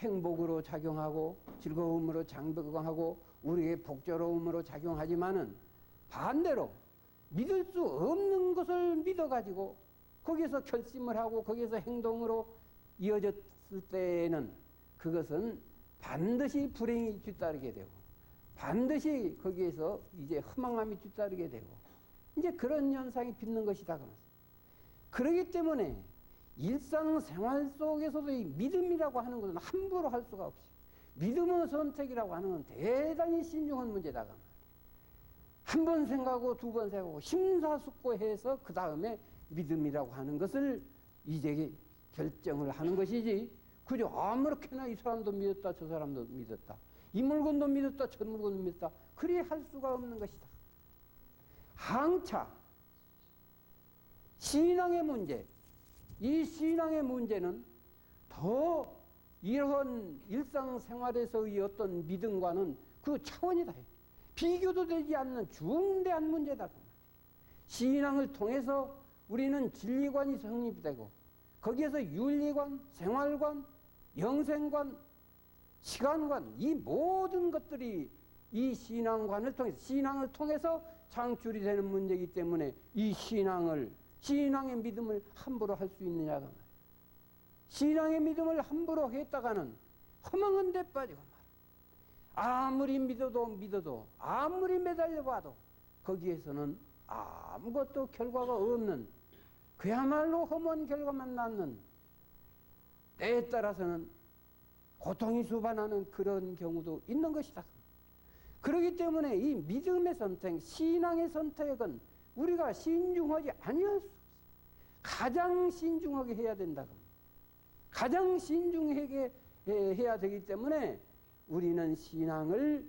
행복으로 작용하고 즐거움으로 작용하고 우리의 복조로움으로 작용하지만은 반대로 믿을 수 없는 것을 믿어가지고 거기서 결심을 하고 거기서 행동으로 이어졌을 때에는 그것은 반드시 불행이 뒤따르게 되고 반드시 거기에서 이제 허망함이 뒤따르게 되고 이제 그런 현상이 빚는 것이다. 그렇기 때문에 일상생활 속에서도 이 믿음이라고 하는 것은 함부로 할 수가 없어요. 믿음의 선택이라고 하는 건 대단히 신중한 문제다. 한 번 생각하고 두 번 생각하고 심사숙고해서 그 다음에 믿음이라고 하는 것을 이제 결정을 하는 것이지 그저 아무렇게나 이 사람도 믿었다 저 사람도 믿었다 이 물건도 믿었다 저 물건도 믿었다 그리 할 수가 없는 것이다. 항차 신앙의 문제, 이 신앙의 문제는 더 이런 일상생활에서의 어떤 믿음과는 그 차원이다. 비교도 되지 않는 중대한 문제다. 신앙을 통해서 우리는 진리관이 성립되고 거기에서 윤리관, 생활관, 영생관, 시간관 이 모든 것들이 이 신앙관을 통해서 신앙을 통해서 창출이 되는 문제이기 때문에 이 신앙의 믿음을 함부로 할 수 있느냐가 말이야. 신앙의 믿음을 함부로 했다가는 허망한 데 빠지고 말이야. 아무리 믿어도 아무리 매달려봐도 거기에서는 아무것도 결과가 없는 그야말로 험한 결과만 낳는 때에 따라서는 고통이 수반하는 그런 경우도 있는 것이다. 그렇기 때문에 이 믿음의 선택, 신앙의 선택은 우리가 신중하지 아니할 수 없어요. 가장 신중하게 해야 된다. 가장 신중하게 해야 되기 때문에 우리는 신앙을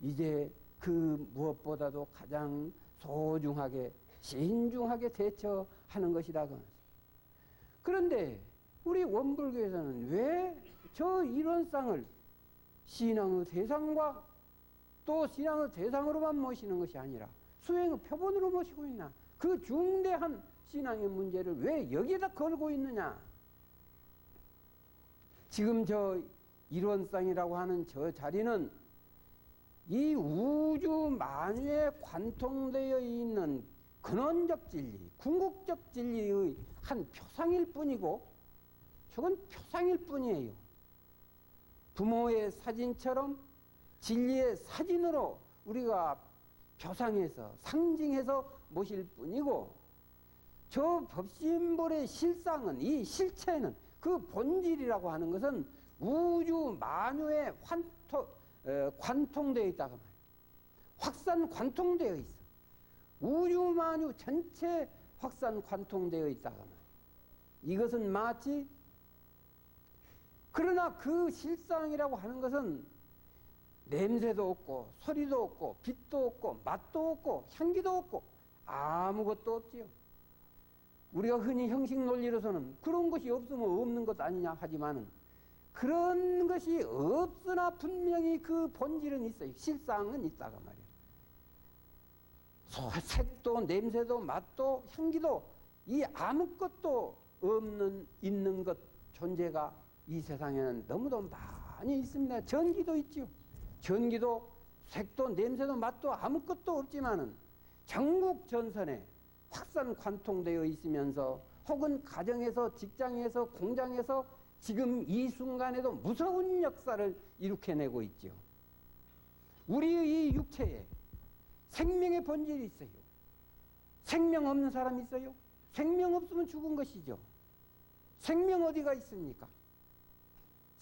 이제 그 무엇보다도 가장 소중하게 신중하게 대처하는 것이다. 그런데 우리 원불교에서는 왜 저 이론상을 신앙의 대상과 또 신앙의 대상으로만 모시는 것이 아니라 수행의 표본으로 모시고 있나? 그 중대한 신앙의 문제를 왜 여기에다 걸고 있느냐? 지금 저 이론상이라고 하는 저 자리는 이 우주 만유에 관통되어 있는 근원적 진리, 궁극적 진리의 한 표상일 뿐이고 저건 표상일 뿐이에요. 부모의 사진처럼 진리의 사진으로 우리가 표상해서 상징해서 모실 뿐이고 저 법신불의 실상은 이 실체는 그 본질이라고 하는 것은 우주 만유에 관통되어 있다고 말이에요. 확산 관통되어 있어. 우주 만유 전체 확산 관통되어 있다고 말이에요. 이것은 마치 그러나 그 실상이라고 하는 것은 냄새도 없고 소리도 없고 빛도 없고 맛도 없고 향기도 없고 아무것도 없지요. 우리가 흔히 형식 논리로서는 그런 것이 없으면 없는 것 아니냐 하지만은 그런 것이 없으나 분명히 그 본질은 있어요. 실상은 있다가 말이에요. 색도 냄새도 맛도 향기도 이 아무것도 없는 있는 것 존재가 이 세상에는 너무도 많이 있습니다. 전기도 있죠. 전기도 색도 냄새도 맛도 아무것도 없지만은 전국 전선에 확산 관통되어 있으면서 혹은 가정에서 직장에서 공장에서 지금 이 순간에도 무서운 역사를 일으켜내고 있죠. 우리의 이 육체에 생명의 본질이 있어요. 생명 없는 사람 있어요? 생명 없으면 죽은 것이죠. 생명 어디가 있습니까?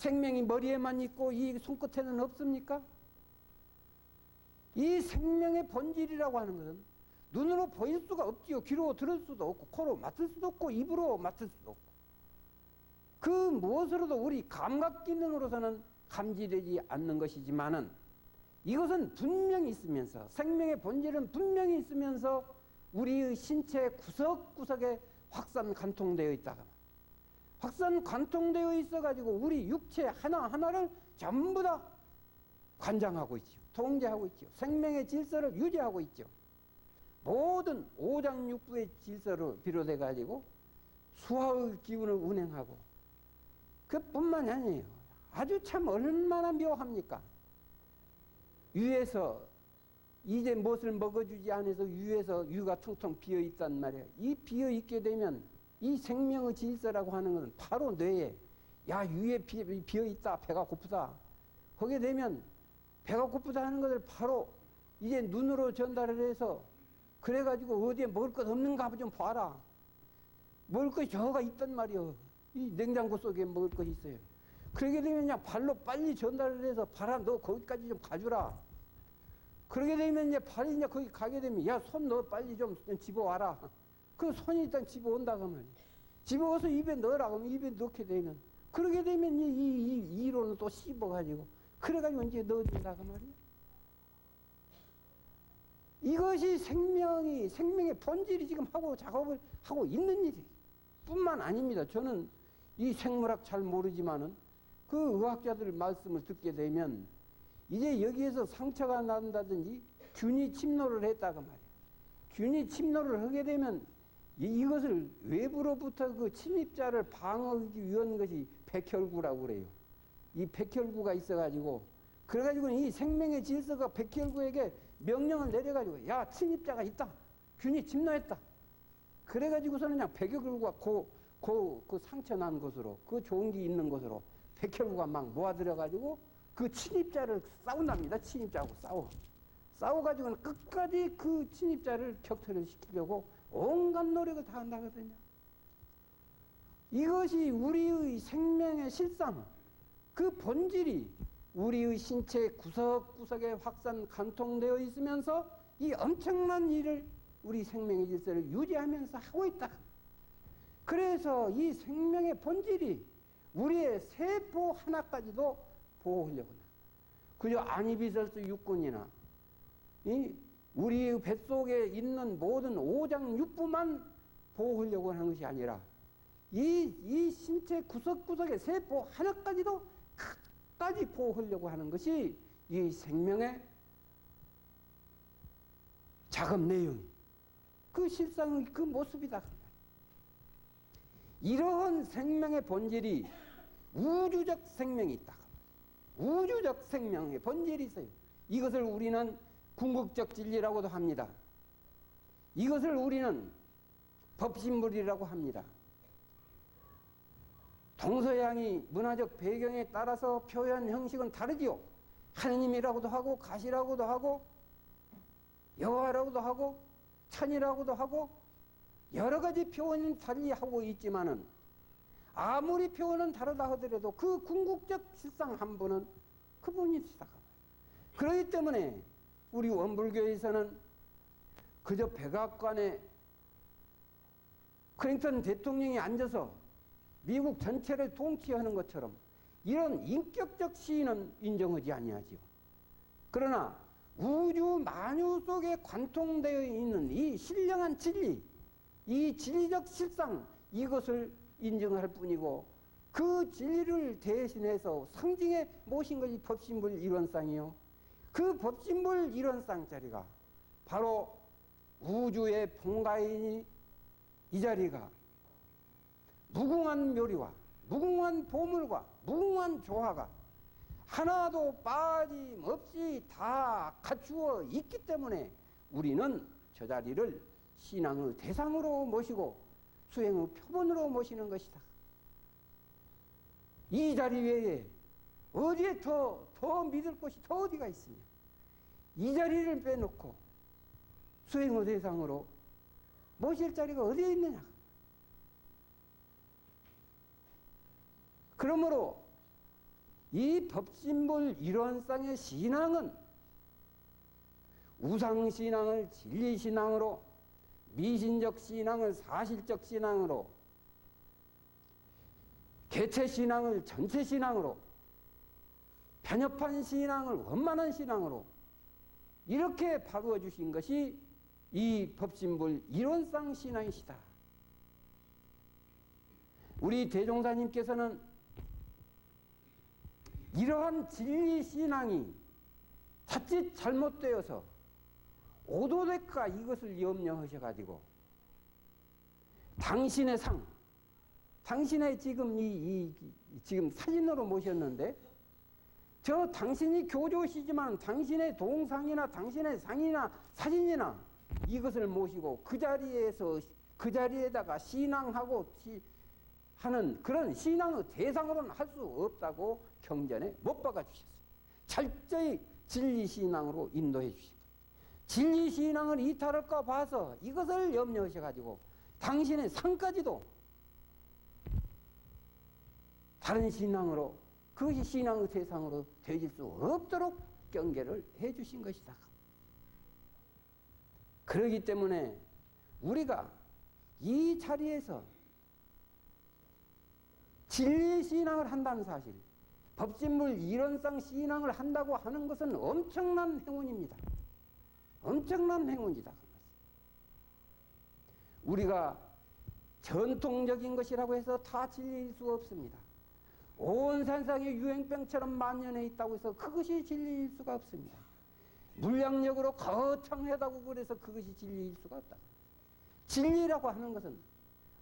생명이 머리에만 있고 이 손끝에는 없습니까? 이 생명의 본질이라고 하는 것은 눈으로 보일 수가 없지요. 귀로 들을 수도 없고 코로 맡을 수도 없고 입으로 맡을 수도 없고 그 무엇으로도 우리 감각 기능으로서는 감지되지 않는 것이지만은 이것은 분명히 있으면서 생명의 본질은 분명히 있으면서 우리의 신체 구석구석에 확산 관통되어 있다가 확산 관통되어 있어가지고 우리 육체 하나하나를 전부 다 관장하고 있죠. 통제하고 있죠. 생명의 질서를 유지하고 있죠. 모든 오장육부의 질서를 비롯해가지고 수화의 기운을 운행하고 그뿐만이 아니에요. 아주 참 얼마나 묘합니까? 위에서 이제 무엇을 먹어주지 않아서 위에서 위가 텅텅 비어있단 말이에요. 이 비어있게 되면 이 생명의 질서라고 하는 것은 바로 뇌에 야 위에 비어있다 배가 고프다 하게 되면 배가 고프다 하는 것을 바로 이제 눈으로 전달을 해서 그래가지고 어디에 먹을 것 없는가 좀 봐라. 먹을 것이 저가 있단 말이요. 이 냉장고 속에 먹을 것이 있어요. 그러게 되면 그냥 발로 빨리 전달을 해서 발아 너 거기까지 좀 가주라. 그러게 되면 이제 발이 이제 거기 가게 되면 야 손 너 빨리 좀 집어와라. 그 손이 일단 집어온다고 하면 집어와서 입에 넣으라 그러면 입에 넣게 되면 그러게 되면 이 이로는 또 씹어가지고 그래가지고 이제 넣어준다고 말이에요. 이것이 생명의 본질이 지금 하고 작업을 하고 있는 일이 뿐만 아닙니다. 저는 이 생물학 잘 모르지만은 그 의학자들 말씀을 듣게 되면 이제 여기에서 상처가 난다든지 균이 침노를 했다고 말이에요. 균이 침노를 하게 되면 이것을 외부로부터 그 침입자를 방어하기 위한 것이 백혈구라고 그래요. 이 백혈구가 있어가지고 그래가지고 이 생명의 질서가 백혈구에게 명령을 내려가지고 야 침입자가 있다. 균이 침노했다. 그래가지고서는 그냥 백혈구가 그 상처 난 곳으로 그 종기 있는 곳으로 백혈구가 막 모아들여가지고 그 침입자를 싸운답니다. 침입자하고 싸워가지고는 끝까지 그 침입자를 격퇴를 시키려고 온갖 노력을 다 한다거든요. 이것이 우리의 생명의 실상, 그 본질이 우리의 신체 구석구석에 확산 관통되어 있으면서 이 엄청난 일을 우리 생명의 질서를 유지하면서 하고 있다. 그래서 이 생명의 본질이 우리의 세포 하나까지도 보호하려고 한다. 그저 아니비설스 육군이나 우리 뱃속에 있는 모든 오장육부만 보호하려고 하는 것이 아니라 이 신체 구석구석의 세포 하나까지도 끝까지 보호하려고 하는 것이 이 생명의 작업 내용, 그 실상의 그 모습이다. 이러한 생명의 본질이 우주적 생명이 있다. 우주적 생명의 본질이 있어요. 이것을 우리는 궁극적 진리라고도 합니다. 이것을 우리는 법신물이라고 합니다. 동서양이 문화적 배경에 따라서 표현 형식은 다르지요. 하느님이라고도 하고 가시라고도 하고 여호와라고도 하고 천이라고도 하고 여러 가지 표현을 달리 하고 있지만은 아무리 표현은 다르다 하더라도 그 궁극적 실상 한 분은 그분이시다. 그렇기 때문에 우리 원불교에서는 그저 백악관에 클린턴 대통령이 앉아서 미국 전체를 통치하는 것처럼 이런 인격적 시인은 인정하지 아니하지요. 그러나 우주 만유 속에 관통되어 있는 이 신령한 진리, 이 진리적 실상, 이것을 인정할 뿐이고 그 진리를 대신해서 상징해 모신 것이 법신불 일원상이요. 그 법신불 일원상 자리가 바로 우주의 본가인이 이 자리가 무궁한 묘리와 무궁한 보물과 무궁한 조화가 하나도 빠짐없이 다 갖추어 있기 때문에 우리는 저 자리를 신앙의 대상으로 모시고 수행의 표본으로 모시는 것이다. 이 자리 외에 어디에 더 믿을 곳이 더 어디가 있으냐. 이 자리를 빼놓고 수행의 대상으로 모실 자리가 어디에 있느냐. 그러므로 이 법신불 일원상의 신앙은 우상신앙을 진리신앙으로, 미신적 신앙을 사실적 신앙으로, 개체신앙을 전체신앙으로, 편협한 신앙을 원만한 신앙으로 이렇게 바꾸어 주신 것이 이 법신불 일원상 신앙이시다. 우리 대종사님께서는 이러한 진리신앙이 자칫 잘못되어서 오도될까 이것을 염려하셔가지고 당신의 상, 당신의 지금 지금 사진으로 모셨는데 저 당신이 교조시지만 당신의 동상이나 당신의 상이나 사진이나 이것을 모시고 그 자리에다가 신앙하고 하는 그런 신앙의 대상으로는 할 수 없다고 경전에 못 박아 주셨습니다. 철저히 진리 신앙으로 인도해 주시고 진리 신앙을 이탈할까 봐서 이것을 염려하셔 가지고 당신의 상까지도 다른 신앙으로 그것이 신앙의 대상으로 되질 수 없도록 경계를 해 주신 것이다. 그렇기 때문에 우리가 이 자리에서 진리 신앙을 한다는 사실, 법진물 이론상 신앙을 한다고 하는 것은 엄청난 행운입니다. 엄청난 행운이다. 우리가 전통적인 것이라고 해서 다 진리일 수가 없습니다. 온 세상에 유행병처럼 만연해 있다고 해서 그것이 진리일 수가 없습니다. 물량력으로 거창하다고 그래서 그것이 진리일 수가 없다. 진리라고 하는 것은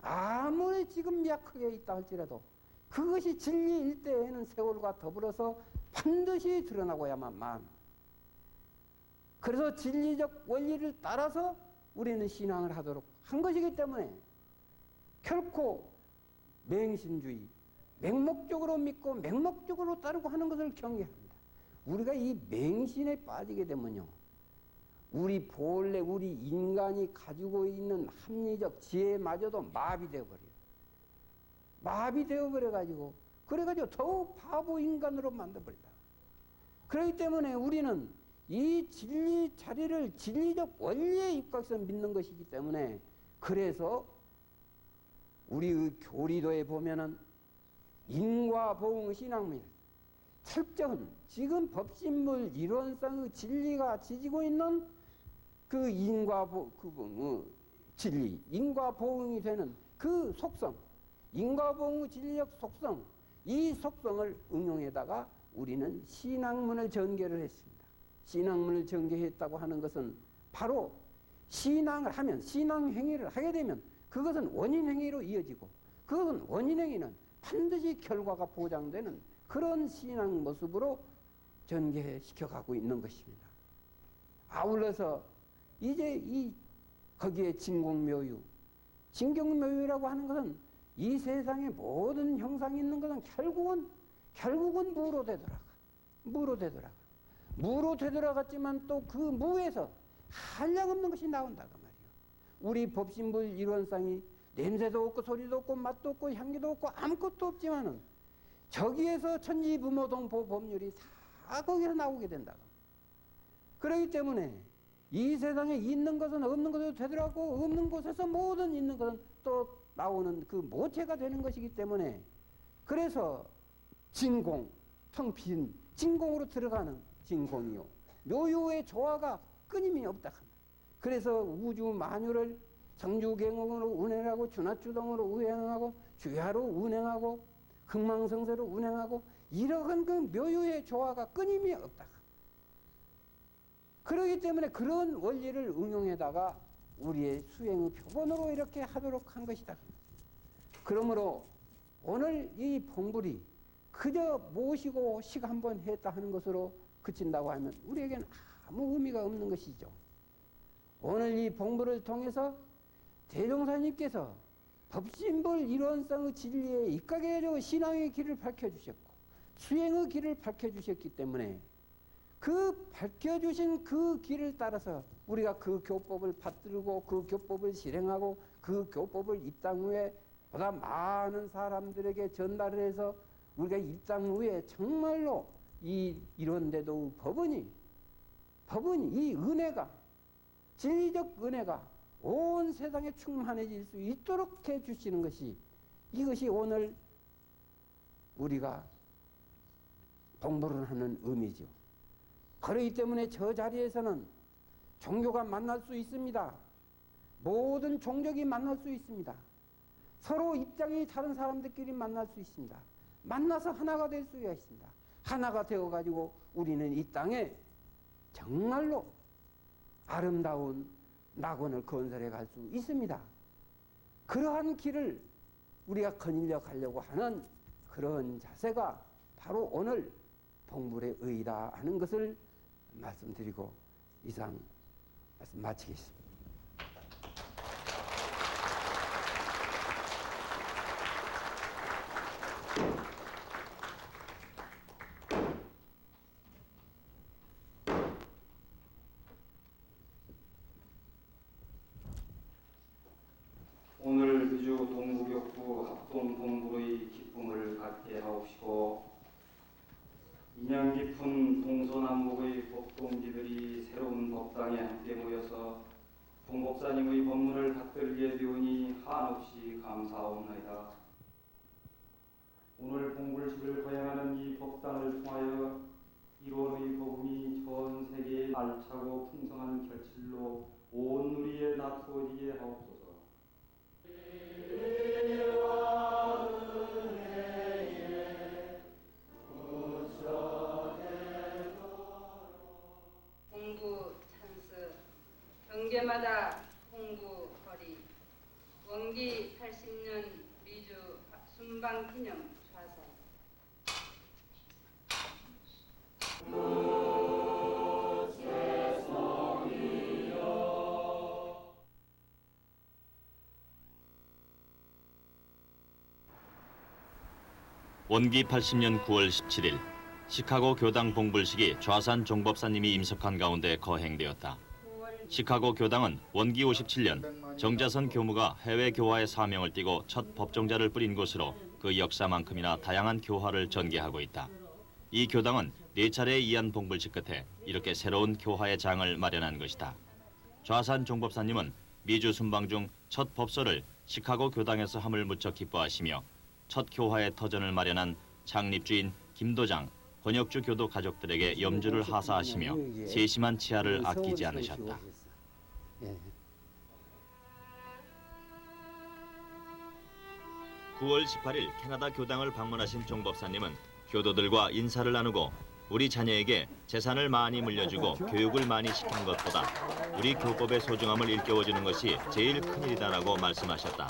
아무리 지금 약하게 있다 할지라도 그것이 진리일 때에는 세월과 더불어서 반드시 드러나고야만. 그래서 진리적 원리를 따라서 우리는 신앙을 하도록 한 것이기 때문에 결코 맹신주의, 맹목적으로 믿고 맹목적으로 따르고 하는 것을 경계합니다. 우리가 이 맹신에 빠지게 되면요, 우리 본래 우리 인간이 가지고 있는 합리적 지혜마저도 마비되어 버려요. 마비되어 버려가지고 그래가지고 더욱 바보 인간으로 만들어버린다. 그렇기 때문에 우리는 이 진리 자리를 진리적 원리에 입각해서 믿는 것이기 때문에 그래서 우리의 교리도에 보면은 인과보응 신앙문 철저한 지금 법신물 이론상의 진리가 지지고 있는 그 진리, 인과보응이 되는 그 속성, 인과보응의 진리적 속성, 이 속성을 응용해다가 우리는 신앙문을 전개를 했습니다. 신앙문을 전개했다고 하는 것은 바로 신앙을 하면, 신앙행위를 하게 되면 그것은 원인행위로 이어지고 그것은 원인행위는 반드시 결과가 보장되는 그런 신앙 모습으로 전개시켜가고 있는 것입니다. 아울러서 이제 거기에 진공묘유, 진공묘유라고 하는 것은 이 세상의 모든 형상이 있는 것은 결국은 무로 되돌아가. 무로 되돌아갔지만 또 그 무에서 한량없는 것이 나온다고 말이에요. 우리 법신불 이론상이 냄새도 없고 소리도 없고 맛도 없고 향기도 없고 아무것도 없지만은 저기에서 천지부모동보 법률이 다 거기서 나오게 된다. 그렇기 때문에 이 세상에 있는 것은 없는 것으로 되더라고 없는 곳에서 모든 있는 것은 또 나오는 그 모체가 되는 것이기 때문에 그래서 진공, 텅 빈 진공으로 들어가는 진공이요. 묘유의 조화가 끊임이 없다. 그래서 우주 만유를 정주갱응으로 운행하고 주나주동으로 운행하고 주야로 운행하고 흥망성쇠로 운행하고 이러한 그 묘유의 조화가 끊임이 없다. 그렇기 때문에 그런 원리를 응용해다가 우리의 수행의 표본으로 이렇게 하도록 한 것이다. 그러므로 오늘 이 봉불이 그저 모시고 식 한번 했다 하는 것으로 그친다고 하면 우리에게는 아무 의미가 없는 것이죠. 오늘 이 봉불을 통해서 대종사님께서 법신불 이론상의 진리에 입각해가지고 신앙의 길을 밝혀주셨고 수행의 길을 밝혀주셨기 때문에 그 밝혀주신 그 길을 따라서 우리가 그 교법을 받들고 그 교법을 실행하고 그 교법을 입당 후에 보다 많은 사람들에게 전달을 해서 우리가 입당 후에 정말로 이런데도 법은이 이 은혜가 진리적 은혜가 온 세상에 충만해질 수 있도록 해주시는 것이 이것이 오늘 우리가 봉불을 하는 의미죠. 그렇기 때문에 저 자리에서는 종교가 만날 수 있습니다. 모든 종족이 만날 수 있습니다. 서로 입장이 다른 사람들끼리 만날 수 있습니다. 만나서 하나가 될 수가 있습니다. 하나가 되어가지고 우리는 이 땅에 정말로 아름다운 낙원을 건설해 갈 수 있습니다. 그러한 길을 우리가 거닐려 가려고 하는 그런 자세가 바로 오늘 봉불의 의의다 하는 것을 말씀드리고 이상 말씀 마치겠습니다. 오늘 미주 동부격부 합동 봉불의 기쁨을 갖게 하옵시고 인연 깊은 동서남북의 법동지들이 새로운 법당에 함께 모여서 봉법사님의 법문을 받들게 되오니 한없이 감사하옵나이다. 오늘 봉불식을 거행하는 이 법당을 통하여 일원의 복음이 전 세계에 알차고 풍성한 결실로 온 누리에 나투어지게 하옵소서. 공부 찬스 경계마다 공부 거리 원기 80년 미주 순방기념 좌선 원기 80년 9월 17일 시카고 교당 봉불식이 좌산 종법사님이 임석한 가운데 거행되었다. 시카고 교당은 원기 57년 정자선 교무가 해외 교화의 사명을 띠고 첫 법정자를 뿌린 곳으로 그 역사만큼이나 다양한 교화를 전개하고 있다. 이 교당은 4차례의 이안 봉불식 끝에 이렇게 새로운 교화의 장을 마련한 것이다. 좌산 종법사님은 미주 순방 중 첫 법서를 시카고 교당에서 함을 무척 기뻐하시며 첫 교화의 터전을 마련한 창립주인 김도장, 권혁주 교도 가족들에게 염주를 하사하시며 세심한 치아를 아끼지 않으셨다. 9월 18일 캐나다 교당을 방문하신 종법사님은 교도들과 인사를 나누고 우리 자녀에게 재산을 많이 물려주고 교육을 많이 시킨 것보다 우리 교법의 소중함을 일깨워주는 것이 제일 큰일이다라고 말씀하셨다.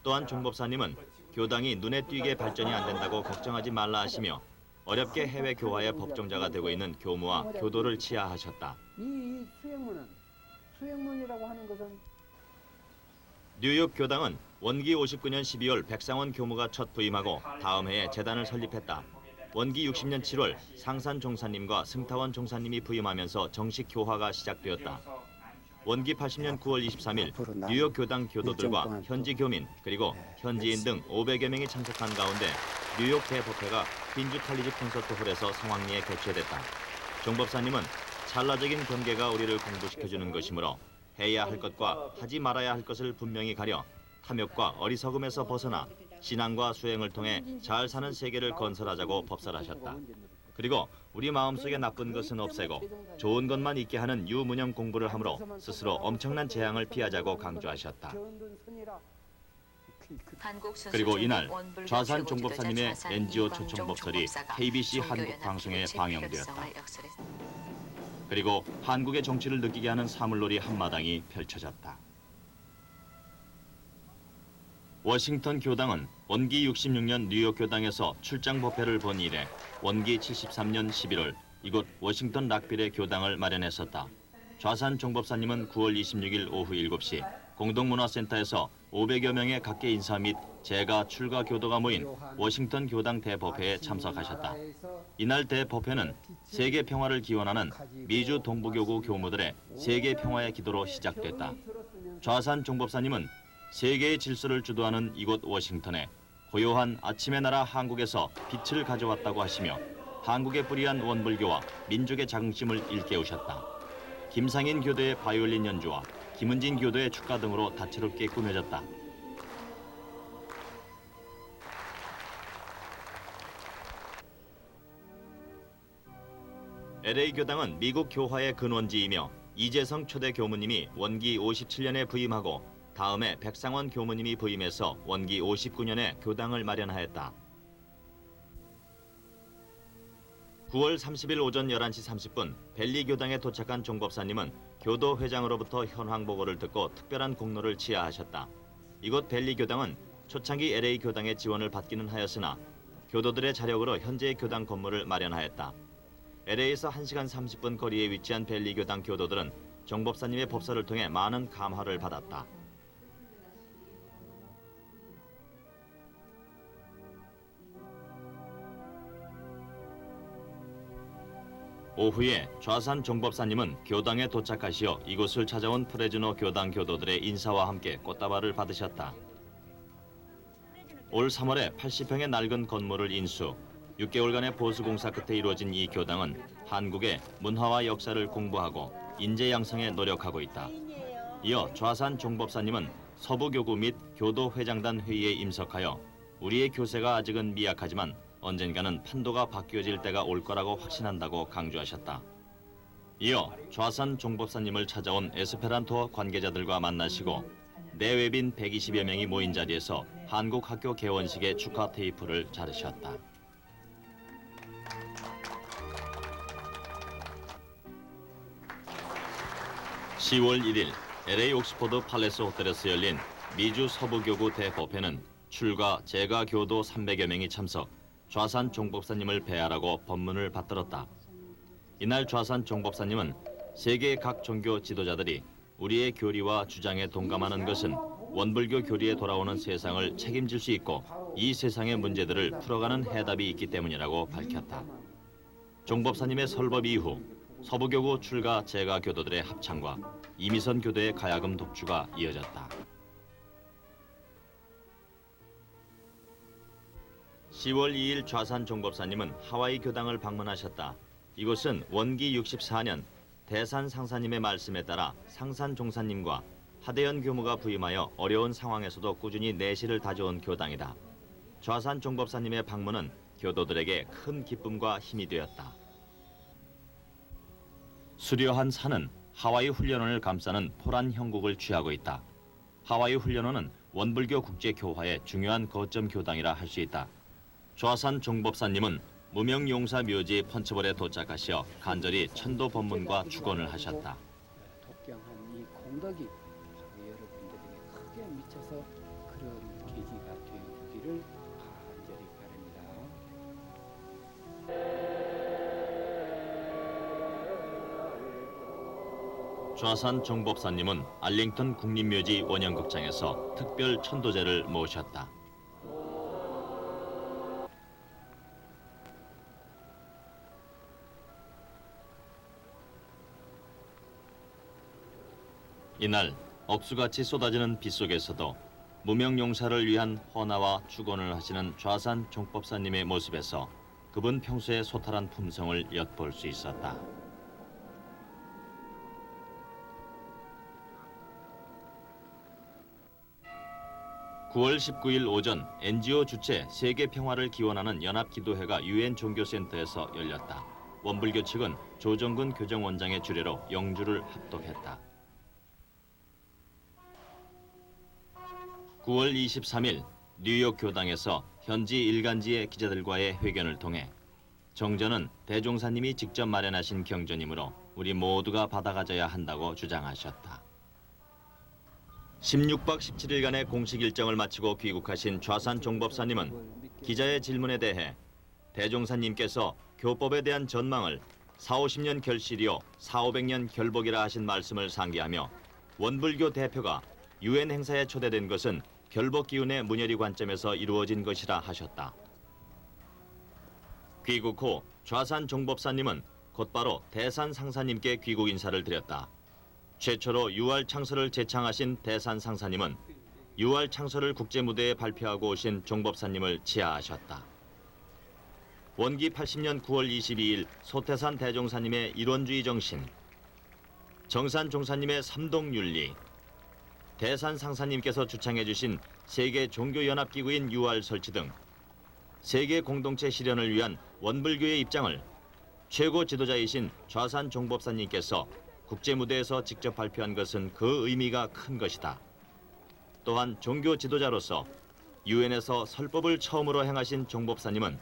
또한 종법사님은 교당이 눈에 띄게 발전이 안 된다고 걱정하지 말라 하시며 어렵게 해외 교화의 법정자가 되고 있는 교무와 교도를 치하하셨다. 이 수행문이라고 하는 것은 뉴욕 교당은 원기 59년 12월 백상원 교무가 첫 부임하고 다음 해에 재단을 설립했다. 원기 60년 7월 상산 종사님과 승타원 종사님이 부임하면서 정식 교화가 시작되었다. 원기 80년 9월 23일 뉴욕 교당 교도들과 현지 교민 그리고 현지인 등 500여 명이 참석한 가운데 뉴욕 대법회가 빈주 칼리지 콘서트홀에서 성황리에 개최됐다. 종법사님은 찰나적인 경계가 우리를 공부시켜주는 것이므로 해야 할 것과 하지 말아야 할 것을 분명히 가려 탐욕과 어리석음에서 벗어나 신앙과 수행을 통해 잘 사는 세계를 건설하자고 법설하셨다. 그리고 우리 마음속에 나쁜 것은 없애고 좋은 것만 있게 하는 유무념 공부를 함으로 스스로 엄청난 재앙을 피하자고 강조하셨다. 그리고 이날 좌산 종법사님의 NGO 초청 법설이 KBC 한국 방송에 방영되었다. 그리고 한국의 정치를 느끼게 하는 사물놀이 한마당이 펼쳐졌다. 워싱턴 교당은 원기 66년 뉴욕 교당에서 출장 법회를 본 이래 원기 73년 11월 이곳 워싱턴 락빌에 교당을 마련했었다. 좌산 종법사님은 9월 26일 오후 7시 공동문화센터에서 500여 명의 각계 인사 및 재가 출가 교도가 모인 워싱턴 교당 대법회에 참석하셨다. 이날 대법회는 세계 평화를 기원하는 미주 동부교구 교무들의 세계 평화의 기도로 시작됐다. 좌산 종법사님은 세계의 질서를 주도하는 이곳 워싱턴에 고요한 아침의 나라 한국에서 빛을 가져왔다고 하시며 한국에 뿌리한 원불교와 민족의 자긍심을 일깨우셨다. 김상인 교도의 바이올린 연주와 김은진 교도의 축가 등으로 다채롭게 꾸며졌다. LA 교당은 미국 교화의 근원지이며 이재성 초대 교무님이 원기 57년에 부임하고 다음에 백상원 교무님이 부임해서 원기 59년에 교당을 마련하였다. 9월 30일 오전 11시 30분 벨리 교당에 도착한 종법사님은 교도 회장으로부터 현황 보고를 듣고 특별한 공로를 치하하셨다. 이곳 벨리 교당은 초창기 LA 교당의 지원을 받기는 하였으나 교도들의 자력으로 현재의 교당 건물을 마련하였다. LA에서 1시간 30분 거리에 위치한 벨리 교당 교도들은 정 법사님의 법서를 통해 많은 감화를 받았다. 오후에 좌산 정 법사님은 교당에 도착하시어 이곳을 찾아온 프레즈노 교당 교도들의 인사와 함께 꽃다발을 받으셨다. 올 3월에 80평의 낡은 건물을 인수, 6개월간의 보수공사 끝에 이루어진 이 교당은 한국의 문화와 역사를 공부하고 인재 양성에 노력하고 있다. 이어 좌산 정 법사님은 서부교구 및 교도회장단 회의에 임석하여 우리의 교세가 아직은 미약하지만 언젠가는 판도가 바뀌어질 때가 올 거라고 확신한다고 강조하셨다. 이어 좌산 정 법사님을 찾아온 에스페란토 관계자들과 만나시고 내외빈 120여 명이 모인 자리에서 한국 학교 개원식의 축하 테이프를 자르셨다. (10월 1일) LA 옥스포드 팔레스 호텔에서 열린 미주 서부교구 대법회는 출가 재가 교도 300여 명이 참석, 좌산 정 법사님을 폐하라고 법문을 받들었다. 이날 좌산 정 법사님은 세계 각 종교 지도자들이 우리의 교리와 주장에 동감하는 것은 원불교 교리에 돌아오는 세상을 책임질 수 있고 이 세상의 문제들을 풀어가는 해답이 있기 때문이라고 밝혔다. 정 법사님의 설법 이후 서부교구 출가 재가 교도들의 합창과 이미선 교도의 가야금 독주가 이어졌다. 10월 2일 좌산 정 법사님은 하와이 교당을 방문하셨다. 이곳은 원기 64년 대산 상사님의 말씀에 따라 상산 종사님과 하대연 교무가 부임하여 어려운 상황에서도 꾸준히 내실을 다져온 교당이다. 좌산 정 법사님의 방문은 교도들에게 큰 기쁨과 힘이 되었다. 수려한 산은 하와이 훈련원을 감싸는 포란 형국을 취하고 있다. 하와이 훈련원은 원불교 국제교화의 중요한 거점 교당이라 할 수 있다. 좌산 정 법사님은 무명용사 묘지 펀치볼에 도착하시어 간절히 천도 법문과 축원을 하셨다. 독경한 이 공덕이 여러분들에게 크게 미쳐서 그런 계기가 되기를 간절히 바랍니다. 좌산 정 법사님은 알링턴 국립묘지 원형극장에서 특별 천도제를 모셨다. 이날 억수같이 쏟아지는 비 속에서도 무명용사를 위한 헌화와 축원을 하시는 좌산 정 법사님의 모습에서 그분 평소의 소탈한 품성을 엿볼 수 있었다. (9월 19일) 오전 NGO 주최 세계 평화를 기원하는 연합기도회가 유엔 종교센터에서 열렸다. 원불교 측은 조정근 교정원장의 주례로 영주를 합독했다. 9월 23일 뉴욕 교당에서 현지 일간지의 기자들과의 회견을 통해 정전은 대종사님이 직접 마련하신 경전이므로 우리 모두가 받아가져야 한다고 주장하셨다. 16박 17일간의 공식 일정을 마치고 귀국하신 좌산 정 법사님은 기자의 질문에 대해 대종사님께서 교법에 대한 전망을 40-50년 결실이요 400-500년 결복이라 하신 말씀을 상기하며 원불교 대표가 유엔 행사에 초대된 것은 결복 기운의 문열이 관점에서 이루어진 것이라 하셨다. 귀국 후 좌산 정 법사님은 곧바로 대산 상사님께 귀국 인사를 드렸다. 최초로 유알 창서를 제창하신 대산 상사님은 유알 창서를 국제무대에 발표하고 오신 정 법사님을 치하하셨다. 원기 80년 9월 22일 소태산 대종사님의 일원주의 정신, 정산 종사님의 삼동윤리, 대산 상사님께서 주창해 주신 세계 종교연합기구인 유알 설치 등 세계 공동체 실현을 위한 원불교의 입장을 최고 지도자이신 좌산 정 법사님께서 국제무대에서 직접 발표한 것은 그 의미가 큰 것이다. 또한 종교 지도자로서 유엔에서 설법을 처음으로 행하신 정 법사님은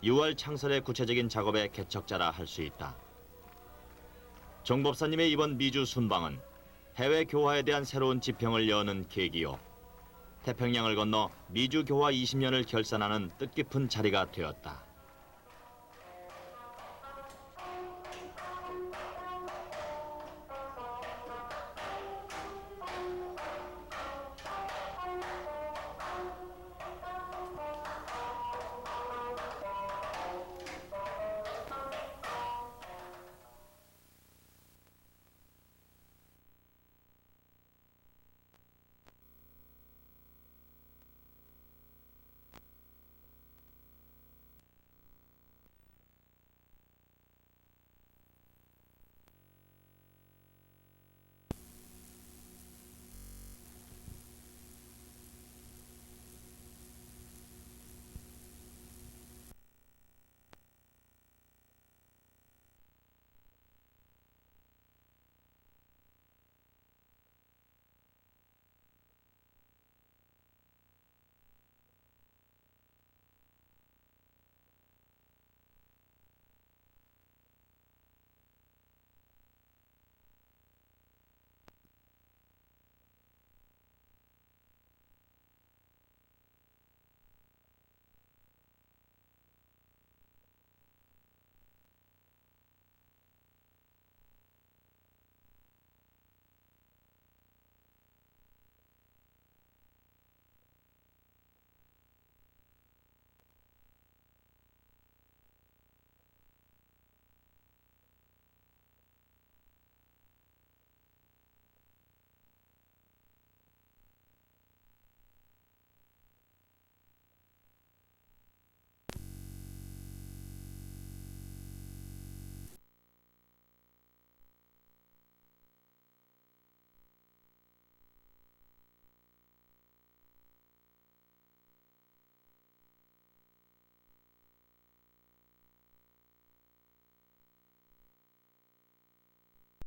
유알 창설의 구체적인 작업의 개척자라 할 수 있다. 정 법사님의 이번 미주 순방은 해외 교화에 대한 새로운 지평을 여는 계기요. 태평양을 건너 미주 교화 20년을 결산하는 뜻깊은 자리가 되었다.